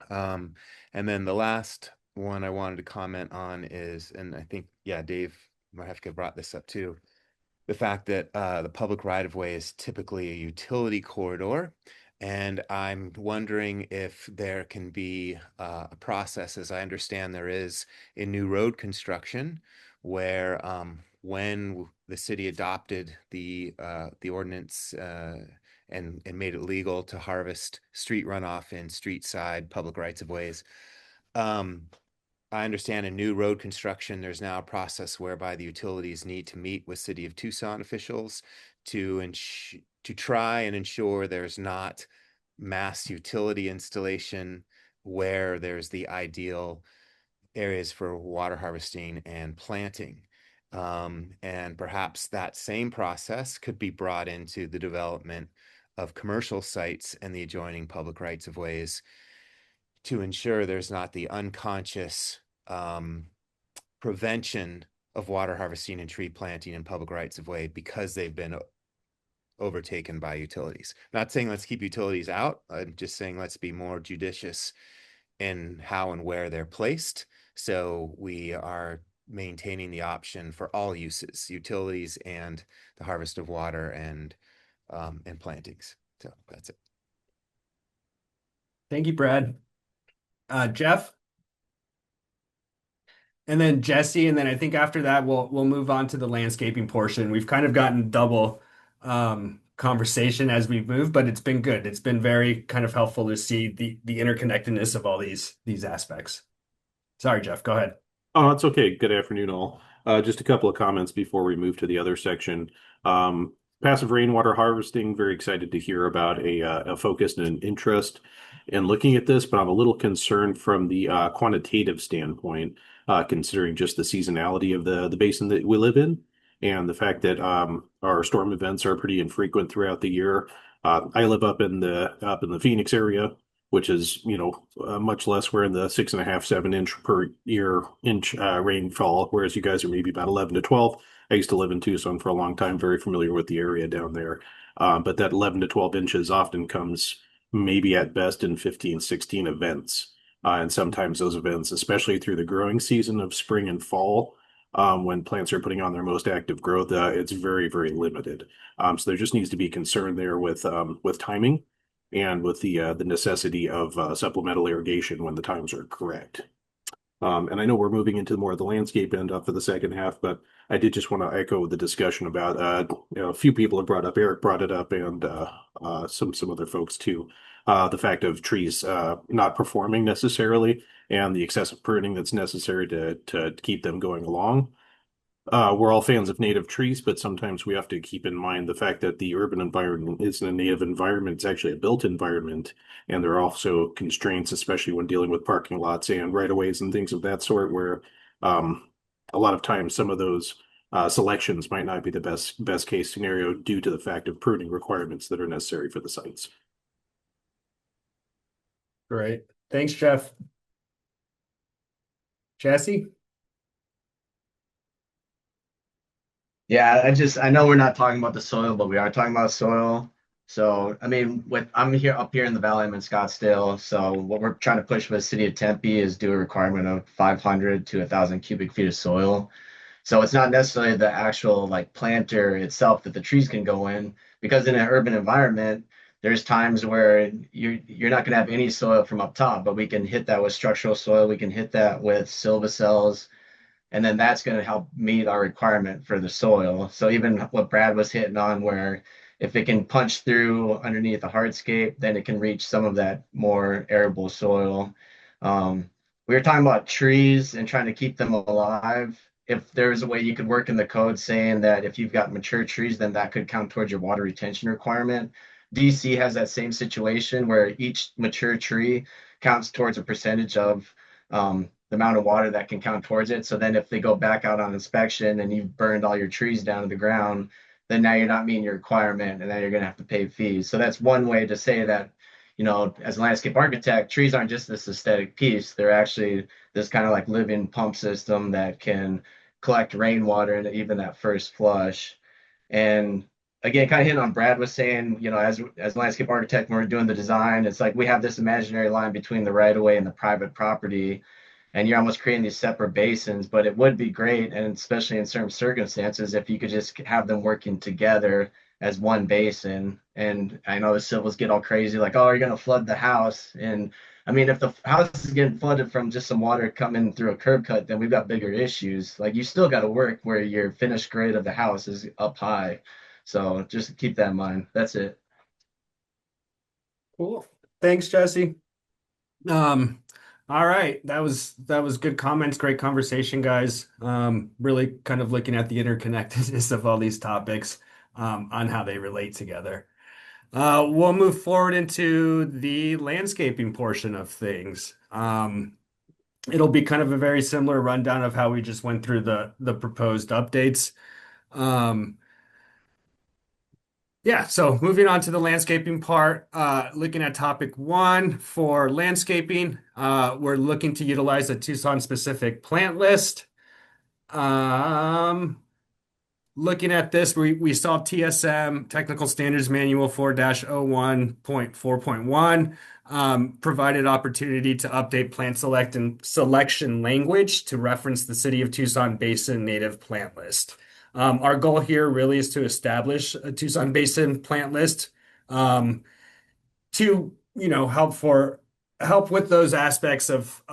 And then the last one I wanted to comment on is, and I think, yeah, Dave Marhefka brought this up too, the fact that the public right-of-way is typically a utility corridor. And I'm wondering if there can be a process, as I understand there is in new road construction, where when the city adopted the ordinance and made it legal to harvest street runoff in street side public rights of ways, I understand in new road construction, there's now a process whereby the utilities need to meet with City of Tucson officials to try and ensure there's not mass utility installation where there's the ideal areas for water harvesting and planting. And perhaps that same process could be brought into the development of commercial sites and the adjoining public rights of ways to ensure there's not the unconscious prevention of water harvesting and tree planting in public rights of way because they've been overtaken by utilities. Not saying let's keep utilities out. I'm just saying let's be more judicious in how and where they're placed. So we are maintaining the option for all uses, utilities and the harvest of water and plantings. So that's it. Thank you, Brad. Jeff? And then Jesse, and then I think after that we'll move on to the landscaping portion. We've kind of gotten double conversation as we've moved, but it's been good. It's been very kind of helpful to see the interconnectedness of all these aspects. Sorry, Jeff, go ahead. Oh, it's okay. Good afternoon, all. Just a couple of comments before we move to the other section. Passive rainwater harvesting, very excited to hear about a focus and an interest in looking at this, but I'm a little concerned from the quantitative standpoint, considering just the seasonality of the basin that we live in and the fact that our storm events are pretty infrequent throughout the year. I live up in the Phoenix area, which is, much less. We're in the 6.5, 7 inch per year rainfall, whereas you guys are maybe about 11 to 12. I used to live in Tucson for a long time, very familiar with the area down there. But that 11 to 12 inches often comes maybe at best in 15, 16 events. And sometimes those events, especially through the growing season of spring and fall, when plants are putting on their most active growth, it's very, very limited. So there just needs to be concern there with timing and with the necessity of supplemental irrigation when the times are correct. And I know we're moving into more of the landscape end up for the second half, but I did just want to echo the discussion about a few people have brought up, Eric brought it up, and some other folks too. The fact of trees not performing necessarily and the excessive pruning that's necessary to keep them going along. We're all fans of native trees, but sometimes we have to keep in mind the fact that the urban environment isn't a native environment, it's actually a built environment. And there are also constraints, especially when dealing with parking lots and right-of-ways and things of that sort, where a lot of times some of those selections might not be the best case scenario due to the fact of pruning requirements that are necessary for the sites. Great. Thanks, Jeff. Jesse? Yeah, I know we're not talking about the soil, but we are talking about soil. So, I mean, I'm up here in the valley, I'm in Scottsdale. So what we're trying to push with the city of Tempe is do a requirement of 500 to 1,000 cubic feet of soil. So it's not necessarily the actual like planter itself that the trees can go in, because in an urban environment, there's times where you're not going to have any soil from up top, but we can hit that with structural soil. We can hit that with silva cells, and then that's going to help meet our requirement for the soil. So even what Brad was hitting on, where if it can punch through underneath the hardscape, then it can reach some of that more arable soil. We were talking about trees and trying to keep them alive. If there's a way you could work in the code saying that if you've got mature trees, then that could count towards your water retention requirement. DC has that same situation where each mature tree counts towards a percentage of the amount of water that can count towards it. So then if they go back out on inspection and you've burned all your trees down to the ground, then now you're not meeting your requirement and then you're going to have to pay fees. So that's one way to say that, you know, as a landscape architect, trees aren't just this aesthetic piece. They're actually this kind of like living pump system that can collect rainwater and even that first flush. And again, kind of hitting on Brad was saying, you know, as landscape architect, when we're doing the design, it's like we have this imaginary line between the right of way and the private property, and you're almost creating these separate basins. But it would be great, and especially in certain circumstances, if you could just have them working together as one basin. And I know the civils get all crazy, like, oh, you're gonna flood the house. And I mean, if the house is getting flooded from just some water coming through a curb cut, then we've got bigger issues. Like you still got to work where your finished grade of the house is up high. So just keep that in mind. That's it. Cool. Thanks, Jesse. All right. That was good comments, great conversation, guys. Really kind of looking at the interconnectedness of all these topics, on how they relate together. We'll move forward into the landscaping portion of things. It'll be kind of a very similar rundown of how we just went through the proposed updates. Yeah, so moving on to the landscaping part, looking at topic one for landscaping, we're looking to utilize a Tucson specific plant list. Looking at this, we saw TSM Technical Standards Manual 4-01.4.1 provided opportunity to update plant select and selection language to reference the City of Tucson Basin native plant list. Our goal here really is to establish a Tucson Basin plant list to, you know, help with those aspects of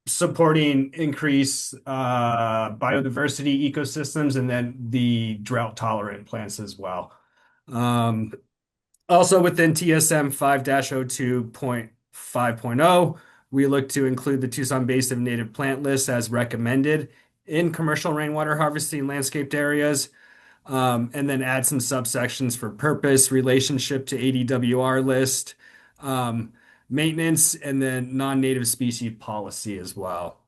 supporting increased biodiversity ecosystems and then the drought tolerant plants as well. Also within TSM 5-02.5.0, we look to include the Tucson Basin native plant list as recommended in commercial rainwater harvesting landscaped areas, and then add some subsections for purpose, relationship to ADWR list, maintenance, and then non-native species policy as well.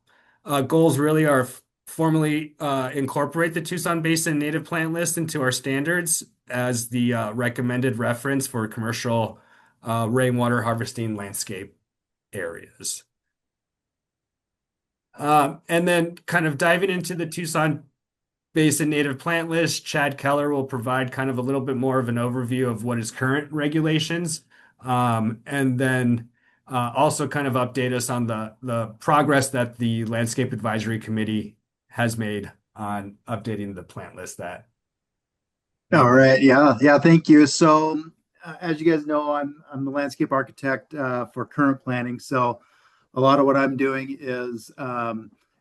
Goals really are formally incorporate the Tucson Basin native plant list into our standards as the recommended reference for commercial rainwater harvesting landscape areas. And then kind of diving into the Tucson Basin native plant list, Chad Keller will provide kind of a little bit more of an overview of what is current regulations, and then also kind of update us on the progress that the Landscape Advisory Committee has made on updating the plant list that. All right. Yeah. Thank you. So, as you guys know, I'm the landscape architect for current planning. So, a lot of what I'm doing is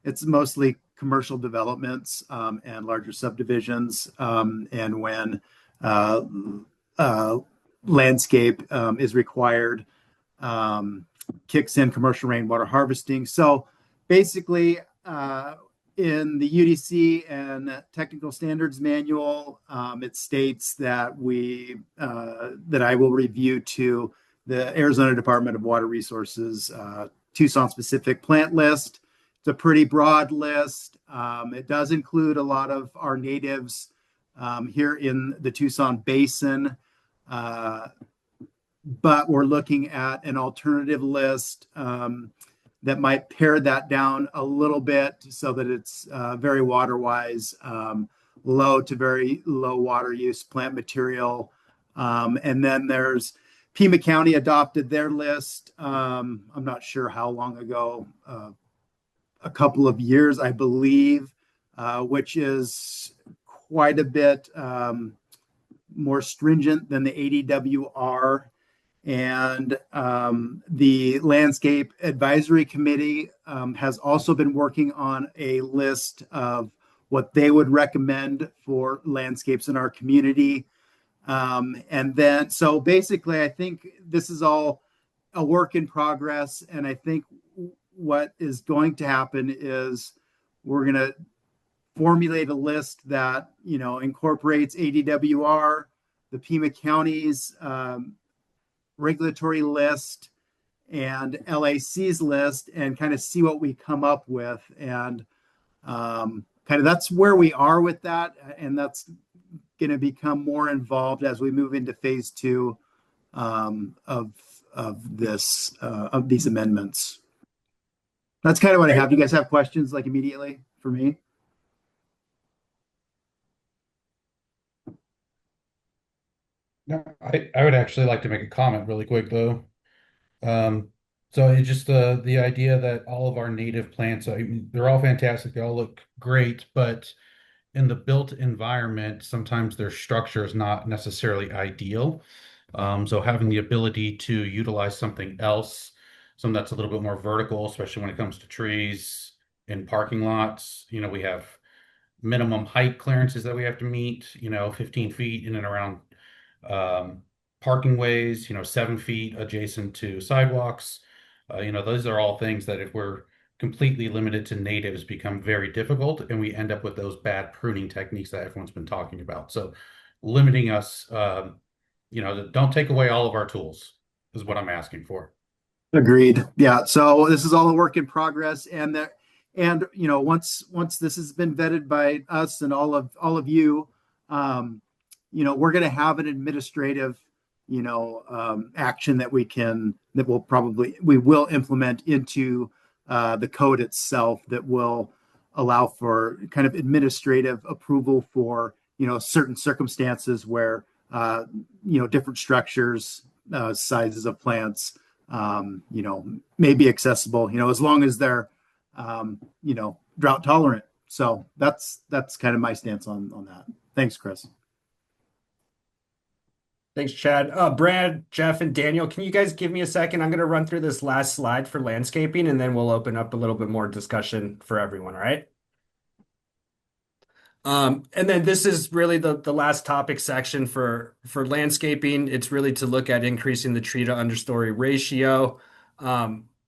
it's mostly commercial developments and larger subdivisions. And when landscape is required, kicks in commercial rainwater harvesting. So basically, in the UDC and Technical Standards Manual, it states that that I will review to the Arizona Department of Water Resources Tucson specific plant list. It's a pretty broad list. It does include a lot of our natives here in the Tucson Basin, but we're looking at an alternative list that might pare that down a little bit so that it's very water wise, low to very low water use plant material. And then there's Pima County adopted their list. I'm not sure how long ago, a couple of years, I believe, which is quite a bit more stringent than the ADWR. And the Landscape Advisory Committee has also been working on a list of what they would recommend for landscapes in our community. And then, so basically, I think this is all a work in progress. And I think what is going to happen is we're going to formulate a list that, incorporates ADWR, the Pima County's regulatory list, and LAC's list, and kind of see what we come up with. And kind of that's where we are with that. And that's going to become more involved as we move into phase two of these amendments. That's kind of what I have. Do you guys have questions like immediately for me? No, I would actually like to make a comment really quick though. Um, so it's just the idea that all of our native plants, I mean, they're all fantastic, they all look great, but in the built environment, sometimes their structure is not necessarily ideal. So having the ability to utilize something else, something that's a little bit more vertical, especially when it comes to trees in parking lots, we have minimum height clearances that we have to meet, 15 feet in and around um, parking ways, 7 feet adjacent to sidewalks. Those are all things that if we're completely limited to natives become very difficult, and we end up with those bad pruning techniques that everyone's been talking about. So limiting us, don't take away all of our tools is what I'm asking for. Agreed. Yeah. So this is all a work in progress, and once this has been vetted by us and all of you, we're going to have an administrative, action that we will implement into the code itself that will allow for kind of administrative approval for certain circumstances where different structures, sizes of plants may be accessible, as long as they're, drought tolerant. So that's kind of my stance on that. Thanks, Chris. Thanks, Chad. Brad, Jeff, and Daniel, can you guys give me a second? I'm going to run through this last slide for landscaping, and then we'll open up a little bit more discussion for everyone, all right? And then this is really the last topic section for landscaping. It's really to look at increasing the tree to understory ratio.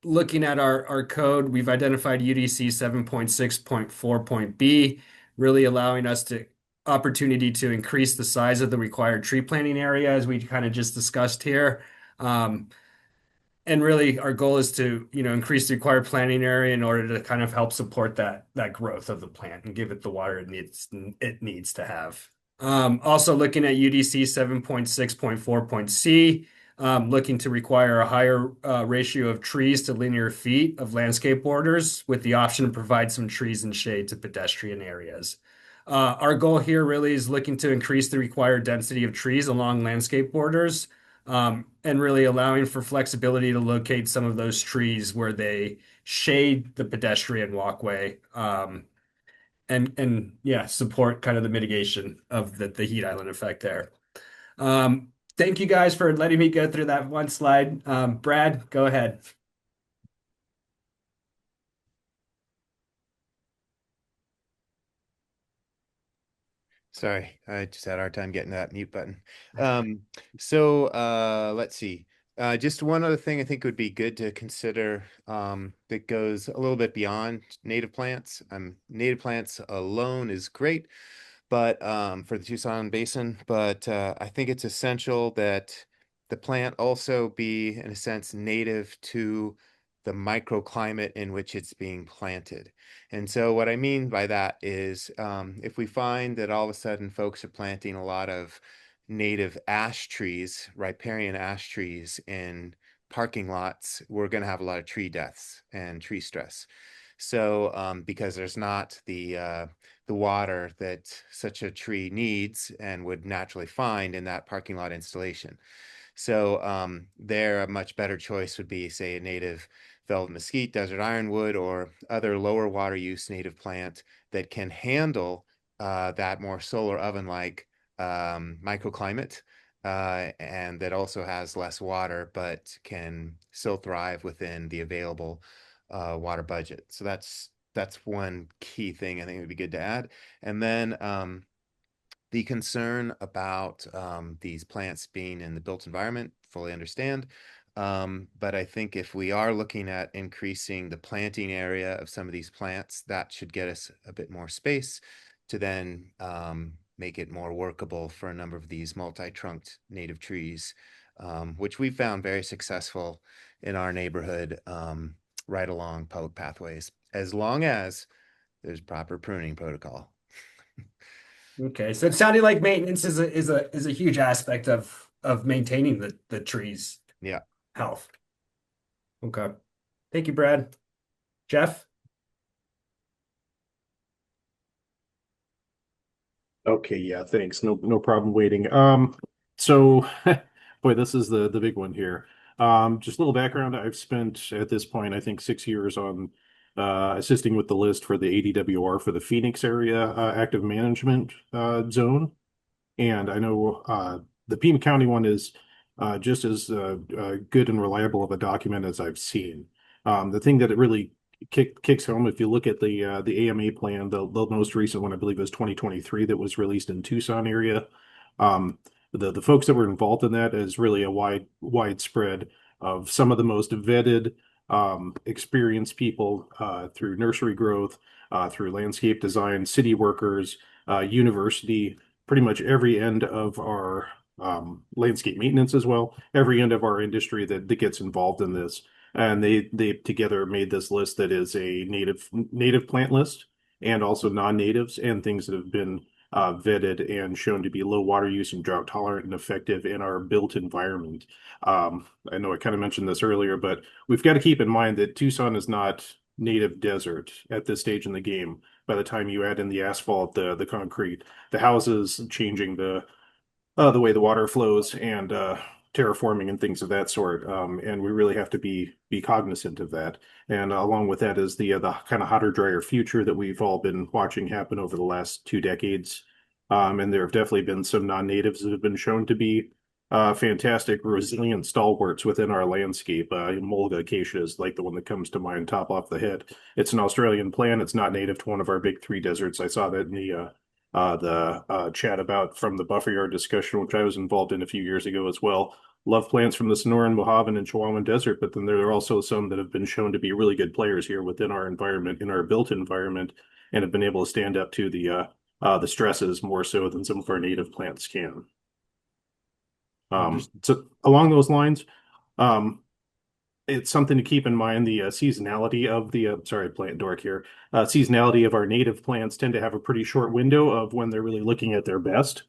Looking at our code, we've identified UDC 7.6.4.b, really allowing us to opportunity to increase the size of the required tree planting area, as we kind of just discussed here. And really, our goal is to, increase the required planting area in order to kind of help support that growth of the plant and give it the water it needs to have. Also looking at UDC 7.6.4.c, looking to require a higher ratio of trees to linear feet of landscape borders, with the option to provide some trees and shade to pedestrian areas. Our goal here really is looking to increase the required density of trees along landscape borders, and really allowing for flexibility to locate some of those trees where they shade the pedestrian walkway, and yeah, support kind of the mitigation of the heat island effect there. Thank you guys for letting me go through that one slide. Brad, go ahead. Sorry, I just had a hard time getting that mute button. Let's see. Just one other thing I think would be good to consider that goes a little bit beyond native plants. Native plants alone is great, but for the Tucson Basin, but I think it's essential that the plant also be, in a sense, native to the microclimate in which it's being planted. And so what I mean by that is if we find that all of a sudden folks are planting a lot of native ash trees, riparian ash trees in parking lots, we're going to have a lot of tree deaths and tree stress. So because there's not the water that such a tree needs and would naturally find in that parking lot installation. So there, a much better choice would be, say, a native velvet mesquite, desert ironwood, or other lower water use native plant that can handle that more solar oven-like microclimate, and that also has less water, but can still thrive within the available water budget. So that's one key thing I think would be good to add. And then The concern about these plants being in the built environment, fully understand. But I think if we are looking at increasing the planting area of some of these plants, that should get us a bit more space to then make it more workable for a number of these multi-trunked native trees, which we found very successful in our neighborhood right along public pathways, as long as there's proper pruning protocol. Okay, so it sounded like maintenance is a huge aspect of maintaining the trees' Yeah. health. Okay. Thank you, Brad. Jeff? Okay, yeah, thanks. No problem waiting. So boy, this is the big one here. Just a little background. I've spent at this point, I think 6 years on assisting with the list for the ADWR for the Phoenix area active management zone. And I know the Pima County one is just as good and reliable of a document as I've seen. The thing that it really kicks home, if you look at the AMA plan, the most recent one, I believe, is 2023 that was released in Tucson area. The folks that were involved in that is really a widespread of some of the most vetted, experienced people through nursery growth, through landscape design, city workers, university, pretty much every end of our landscape maintenance as well, every end of our industry that gets involved in this. And they together made this list that is a native plant list and also non-natives and things that have been vetted and shown to be low water use and drought tolerant and effective in our built environment. I know I kind of mentioned this earlier, but we've got to keep in mind that Tucson is not native desert at this stage in the game. By the time you add in the asphalt, the concrete, the houses, changing the way the water flows, and terraforming and things of that sort. And we really have to be cognizant of that. And along with that is the kind of hotter, drier future that we've all been watching happen over the last 2 decades. And there have definitely been some non-natives that have been shown to be fantastic, resilient stalwarts within our landscape. Mulga acacia is like the one that comes to mind top off the head. It's an Australian plant. It's not native to one of our big three deserts. I saw that in the chat about from the buffer yard discussion, which I was involved in a few years ago as well. Love plants from the Sonoran, Mojave, and Chihuahuan Desert, but then there are also some that have been shown to be really good players here within our environment, in our built environment, and have been able to stand up to the stresses more so than some of our native plants can. So along those lines, it's something to keep in mind. The seasonality of the sorry, plant dork here. Seasonality of our native plants tend to have a pretty short window of when they're really looking at their best.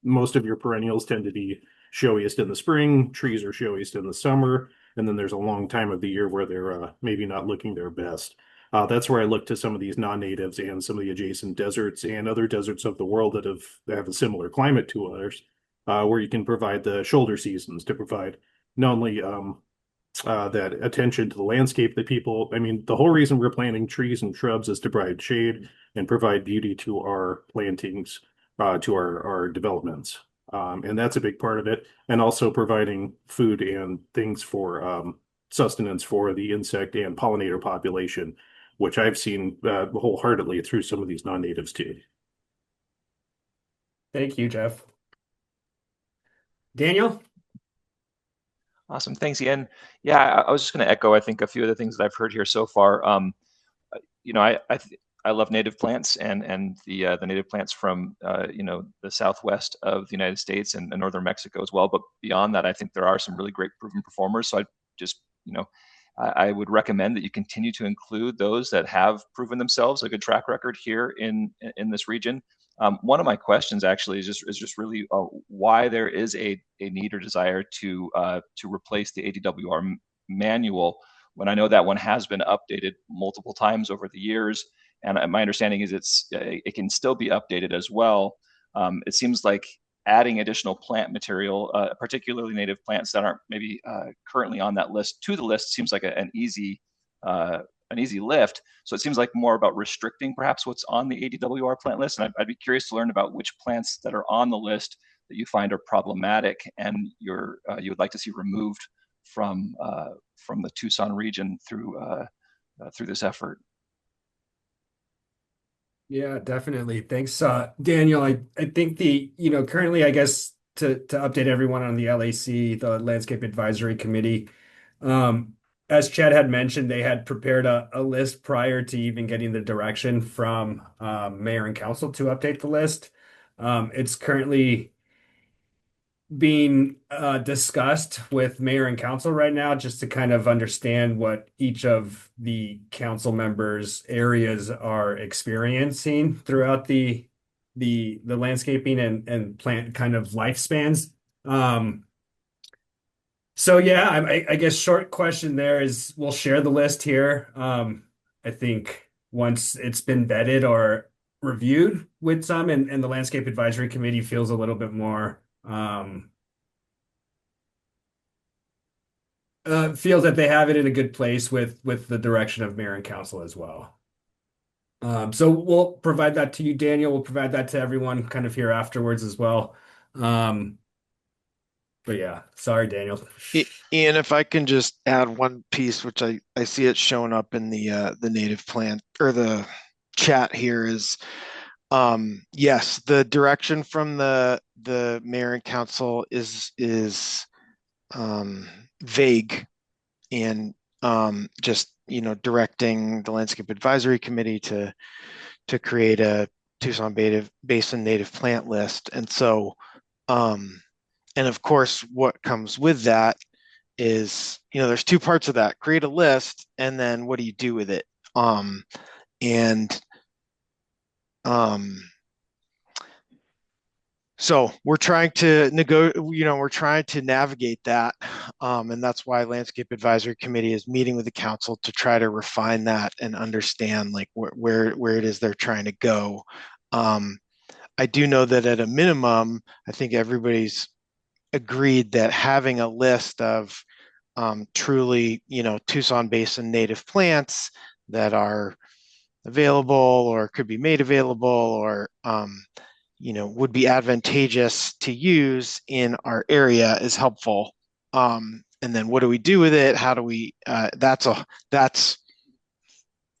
Most of your perennials tend to be showiest in the spring. Trees are showiest in the summer, and then there's a long time of the year where they're maybe not looking their best. That's where I look to some of these non-natives and some of the adjacent deserts and other deserts of the world that have a similar climate to ours, where you can provide the shoulder seasons to provide not only that attention to the landscape that people, I mean, the whole reason we're planting trees and shrubs is to provide shade and provide beauty to our plantings, to our developments. And that's a big part of it. And also providing food and things for sustenance for the insect and pollinator population, which I've seen wholeheartedly through some of these non-natives too. Thank you, Jeff. Daniel? Awesome. Thanks, Ian. Yeah, I was just going to echo, I think, a few of the things that I've heard here so far. I love native plants and the native plants from the southwest of the United States and northern Mexico as well. But beyond that, I think there are some really great proven performers. So I just I would recommend that you continue to include those that have proven themselves a good track record here in this region. One of my questions actually is just really why there is a need or desire to replace the ADWR manual when I know that one has been updated multiple times over the years, and my understanding is it can still be updated as well. It seems like adding additional plant material, particularly native plants that aren't maybe currently on that list, to the list seems like an easy lift. So it seems like more about restricting perhaps what's on the ADWR plant list. And I'd be curious to learn about which plants that are on the list that you find are problematic and you would like to see removed from the Tucson region through this effort. Yeah, definitely. Thanks, Daniel. I think currently, I guess to update everyone on the LAC, the Landscape Advisory Committee, um, as Chad had mentioned, they had prepared a list prior to even getting the direction from mayor and council to update the list. It's currently being discussed with mayor and council right now just to kind of understand what each of the council members' areas are experiencing throughout the landscaping and plant kind of lifespans. Um, so yeah, I guess short question there is we'll share the list here. I think once it's been vetted or reviewed with some and the landscape advisory committee feels a little bit more feels that they have it in a good place with the direction of mayor and council as well. So we'll provide that to you, Daniel. We'll provide that to everyone kind of here afterwards as well. Um, but yeah, sorry, Daniel. Ian, if I can just add one piece, which I see it showing up in the native plant or the chat here is yes, the direction from the mayor and council is vague and just directing the landscape advisory committee to create a Tucson Basin native plant list. And so and of course what comes with that is there's two parts of that: create a list and then what do you do with it. And um So we're trying to we're trying to navigate that. And that's why Landscape Advisory Committee is meeting with the council to try to refine that and understand like where it is they're trying to go. I do know that at a minimum, I think everybody's agreed that having a list of truly, Tucson Basin native plants that are available or could be made available or would be advantageous to use in our area is helpful. And then what do we do with it? How do we? That's that's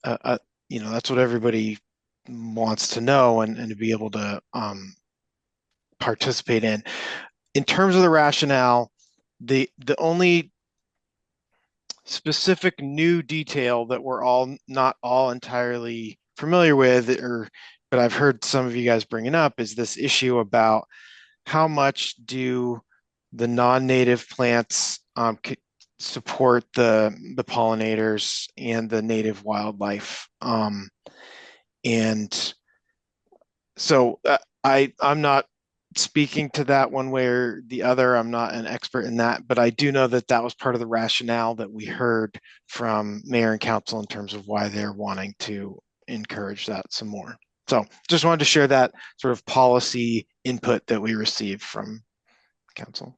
what everybody wants to know and to be able to participate in. In terms of the rationale, the only specific new detail that we're all not all entirely familiar with, but I've heard some of you guys bringing up, is this issue about how much do the non-native plants support the pollinators and the native wildlife. And so I'm not speaking to that one way or the other. I'm not an expert in that, but I do know that that was part of the rationale that we heard from mayor and council in terms of why they're wanting to encourage that some more. So just wanted to share that sort of policy input that we received from council.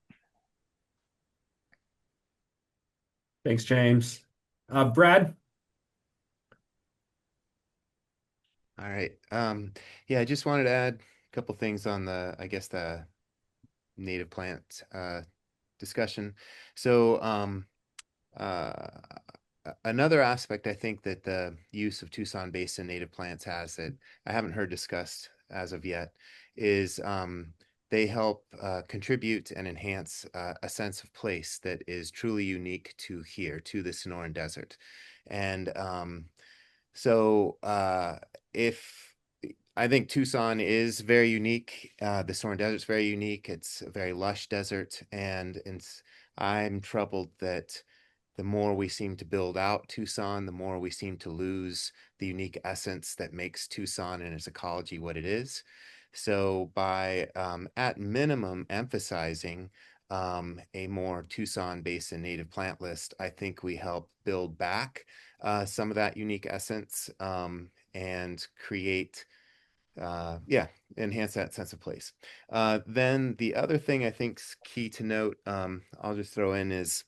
Thanks, James. Brad? All right. Yeah, I just wanted to add a couple things on I guess the native plant discussion. So another aspect I think that the use of Tucson Basin native plants has that I haven't heard discussed as of yet is they help contribute and enhance a sense of place that is truly unique to here, to the Sonoran Desert. And so if I think Tucson is very unique, the Sonoran Desert is very unique. It's a very lush desert, and I'm troubled that the more we seem to build out Tucson, the more we seem to lose the unique essence that makes Tucson and its ecology what it is. So by at minimum emphasizing a more Tucson Basin native plant list, I think we help build back some of that unique essence and create enhance that sense of place. Then the other thing I think is key to note, I'll just throw in is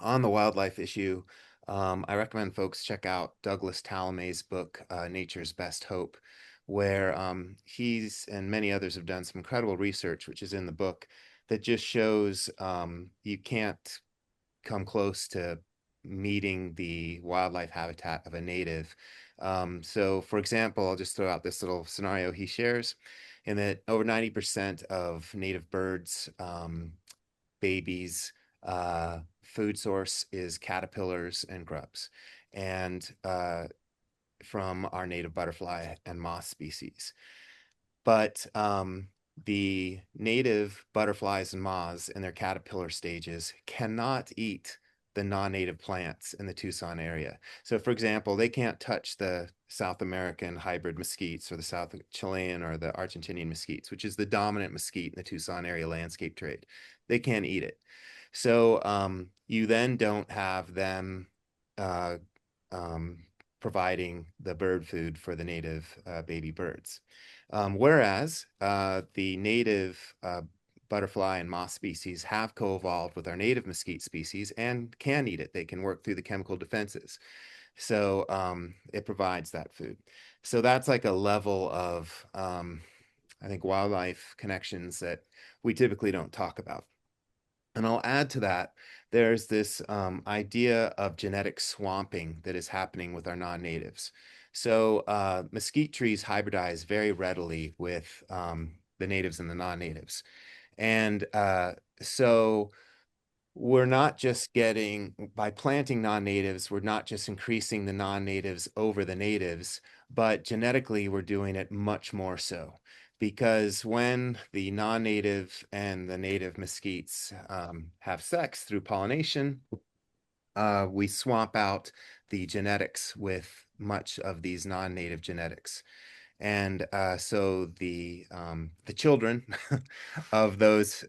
on the wildlife issue, I recommend folks check out Douglas Talamay's book, Nature's Best Hope, where he's and many others have done some incredible research, which is in the book, that just shows you can't come close to meeting the wildlife habitat of a native. So for example, I'll just throw out this little scenario he shares, in that over 90% of native birds, babies, food source is caterpillars and grubs. And from our native butterfly and moth species. But the native butterflies and moths in their caterpillar stages cannot eat the non-native plants in the Tucson area. So for example, they can't touch the South American hybrid mesquites or the South Chilean or the Argentinian mesquites, which is the dominant mesquite in the Tucson area landscape trade. They can't eat it. So you then don't have them uh, providing the bird food for the native baby birds. Whereas the native butterfly and moth species have co-evolved with our native mesquite species and can eat it. They can work through the chemical defenses. So it provides that food. So that's like a level of, I think, wildlife connections that we typically don't talk about. And I'll add to that, there's this idea of genetic swamping that is happening with our non-natives. So mesquite trees hybridize very readily with the natives and the non-natives. And so we're not just getting, by planting non-natives, we're not just increasing the non-natives over the natives, but genetically we're doing it much more so. Because when the non-native and the native mesquites have sex through pollination, we swamp out the genetics with much of these non-native genetics. And so the children of those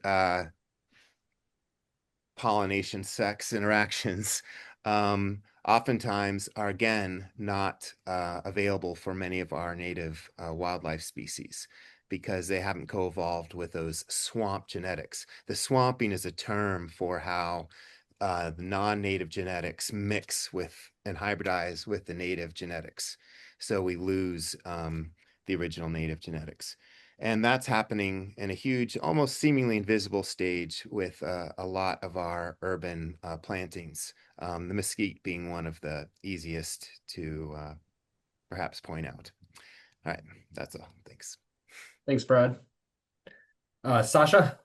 pollination sex interactions oftentimes are again not available for many of our native wildlife species because they haven't co-evolved with those swamp genetics. The swamping is a term for how the non-native genetics mix with and hybridize with the native genetics. So we lose the original native genetics. And that's happening in a huge, almost seemingly invisible stage with a lot of our urban plantings, the mesquite being one of the easiest to perhaps point out. All right, that's all. Thanks. Thanks, Brad. Sasha?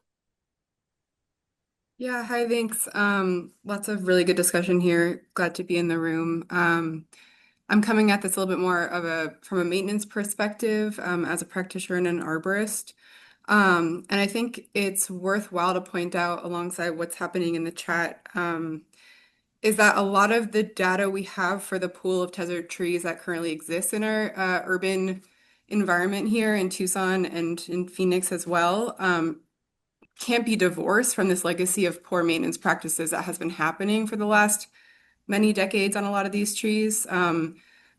Yeah, hi, thanks. Lots of really good discussion here. Glad to be in the room. I'm coming at this a little bit more of from a maintenance perspective, as a practitioner and an arborist. And I think it's worthwhile to point out alongside what's happening in the chat, is that a lot of the data we have for the pool of tethered trees that currently exists in our urban environment here in Tucson and in Phoenix as well, can't be divorced from this legacy of poor maintenance practices that has been happening for the last many decades on a lot of these trees.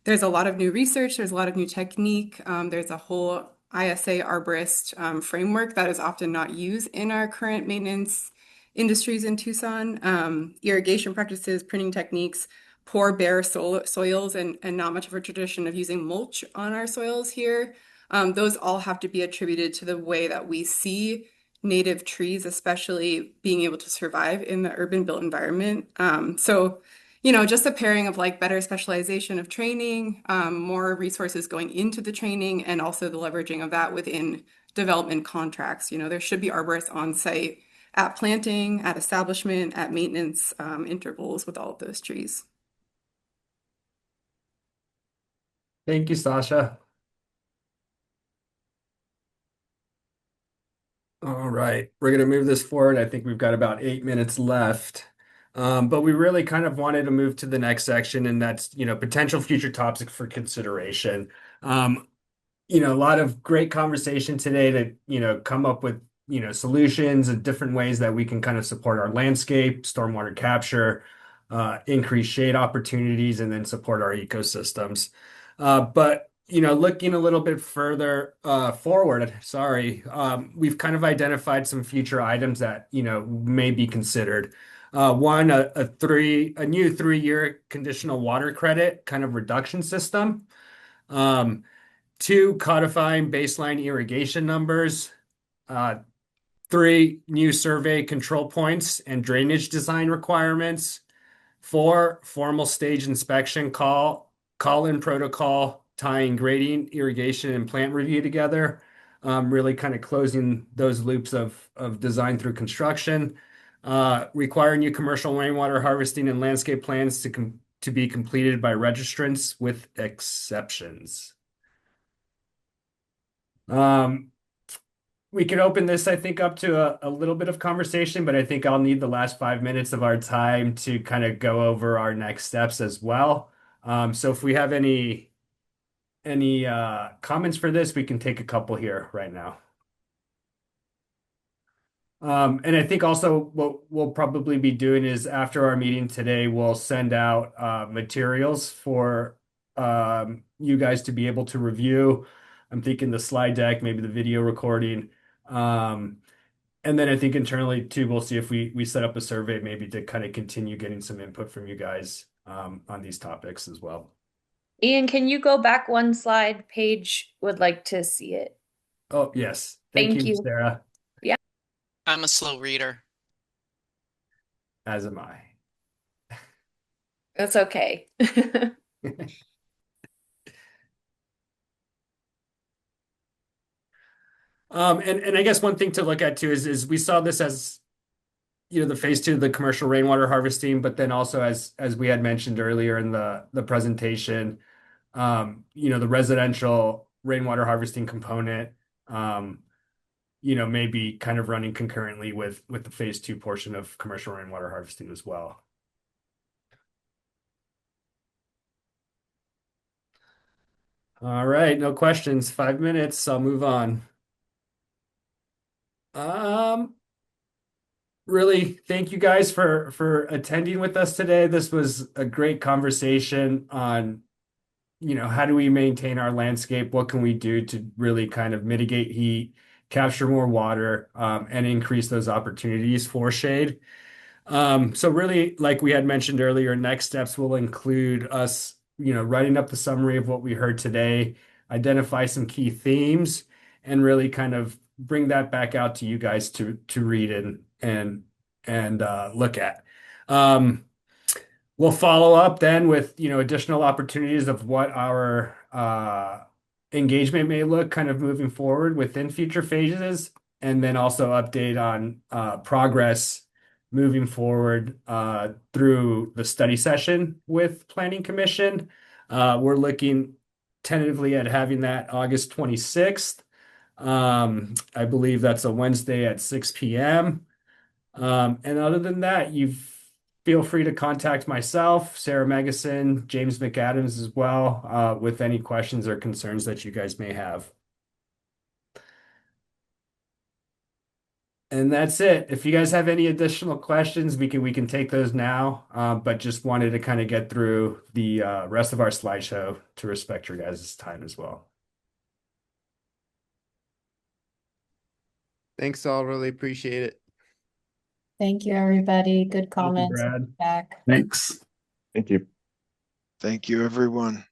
There's a lot of new research, there's a lot of new technique, there's a whole ISA arborist framework that is often not used in our current maintenance industries in Tucson. Irrigation practices, pruning techniques, poor bare soils, and not much of a tradition of using mulch on our soils here. Those all have to be attributed to the way that we see native trees, especially being able to survive in the urban built environment. So, just a pairing of like better specialization of training, more resources going into the training, and also the leveraging of that within development contracts. There should be arborists on site at planting, at establishment, at maintenance intervals with all of those trees. Thank you, Sasha. All right, we're going to move this forward. I think we've got about 8 minutes left. But we really kind of wanted to move to the next section, and that's, potential future topics for consideration. A lot of great conversation today to, come up with, solutions and different ways that we can kind of support our landscape, stormwater capture, increase shade opportunities, and then support our ecosystems. But looking a little bit further forward, we've kind of identified some future items that, may be considered. One, a new 3-year conditional water credit kind of reduction system. Two, codifying baseline irrigation numbers. Three, new survey control points and drainage design requirements. 4, formal stage inspection call-in protocol, tying grading, irrigation, and plant review together, really kind of closing those loops of design through construction. Require new commercial rainwater harvesting and landscape plans to be completed by registrants with exceptions. We can open this, I think, up to a little bit of conversation, but I think I'll need the last 5 minutes of our time to kind of go over our next steps as well. So if we have any comments for this, we can take a couple here right now. And I think also what we'll probably be doing is after our meeting today, we'll send out materials for you guys to be able to review. I'm thinking the slide deck, maybe the video recording. And then I think internally too, we'll see if we set up a survey maybe to kind of continue getting some input from you guys on these topics as well. Ian, can you go back one slide? Paige would like to see it. Oh, yes. Thank you, Sarah. Yeah. I'm a slow reader. As am I. That's okay. And I guess one thing to look at too is we saw this as, you know, the phase 2 of the commercial rainwater harvesting, but then also as we had mentioned earlier in the presentation, you know, the residential rainwater harvesting component, you know, maybe kind of running concurrently with the phase 2 portion of commercial rainwater harvesting as well. All right, no questions. 5 minutes. I'll move on. Really, thank you guys for attending with us today. This was a great conversation on, you know, how do we maintain our landscape? What can we do to really kind of mitigate heat, capture more water, and increase those opportunities for shade? So really, like we had mentioned earlier, next steps will include us, you know, writing up the summary of what we heard today, identify some key themes, and really kind of bring that back out to you guys to read and look at. We'll follow up then with, you know, additional opportunities of what our engagement may look kind of moving forward within future phases, and then also update on progress moving forward through the study session with Planning Commission. We're looking tentatively at having that August 26th. I believe that's a Wednesday at 6 p.m. And other than that, you feel free to contact myself, Sarah Megason, James McAdams as well, with any questions or concerns that you guys may have. And that's it. If you guys have any additional questions, we can take those now. But just wanted to kind of get through the rest of our slideshow to respect your guys' time as well. Thanks all, really appreciate it. Thank you, everybody. Good Thank you, comments. Brad. Back. Thanks. Thank you. Thank you, everyone.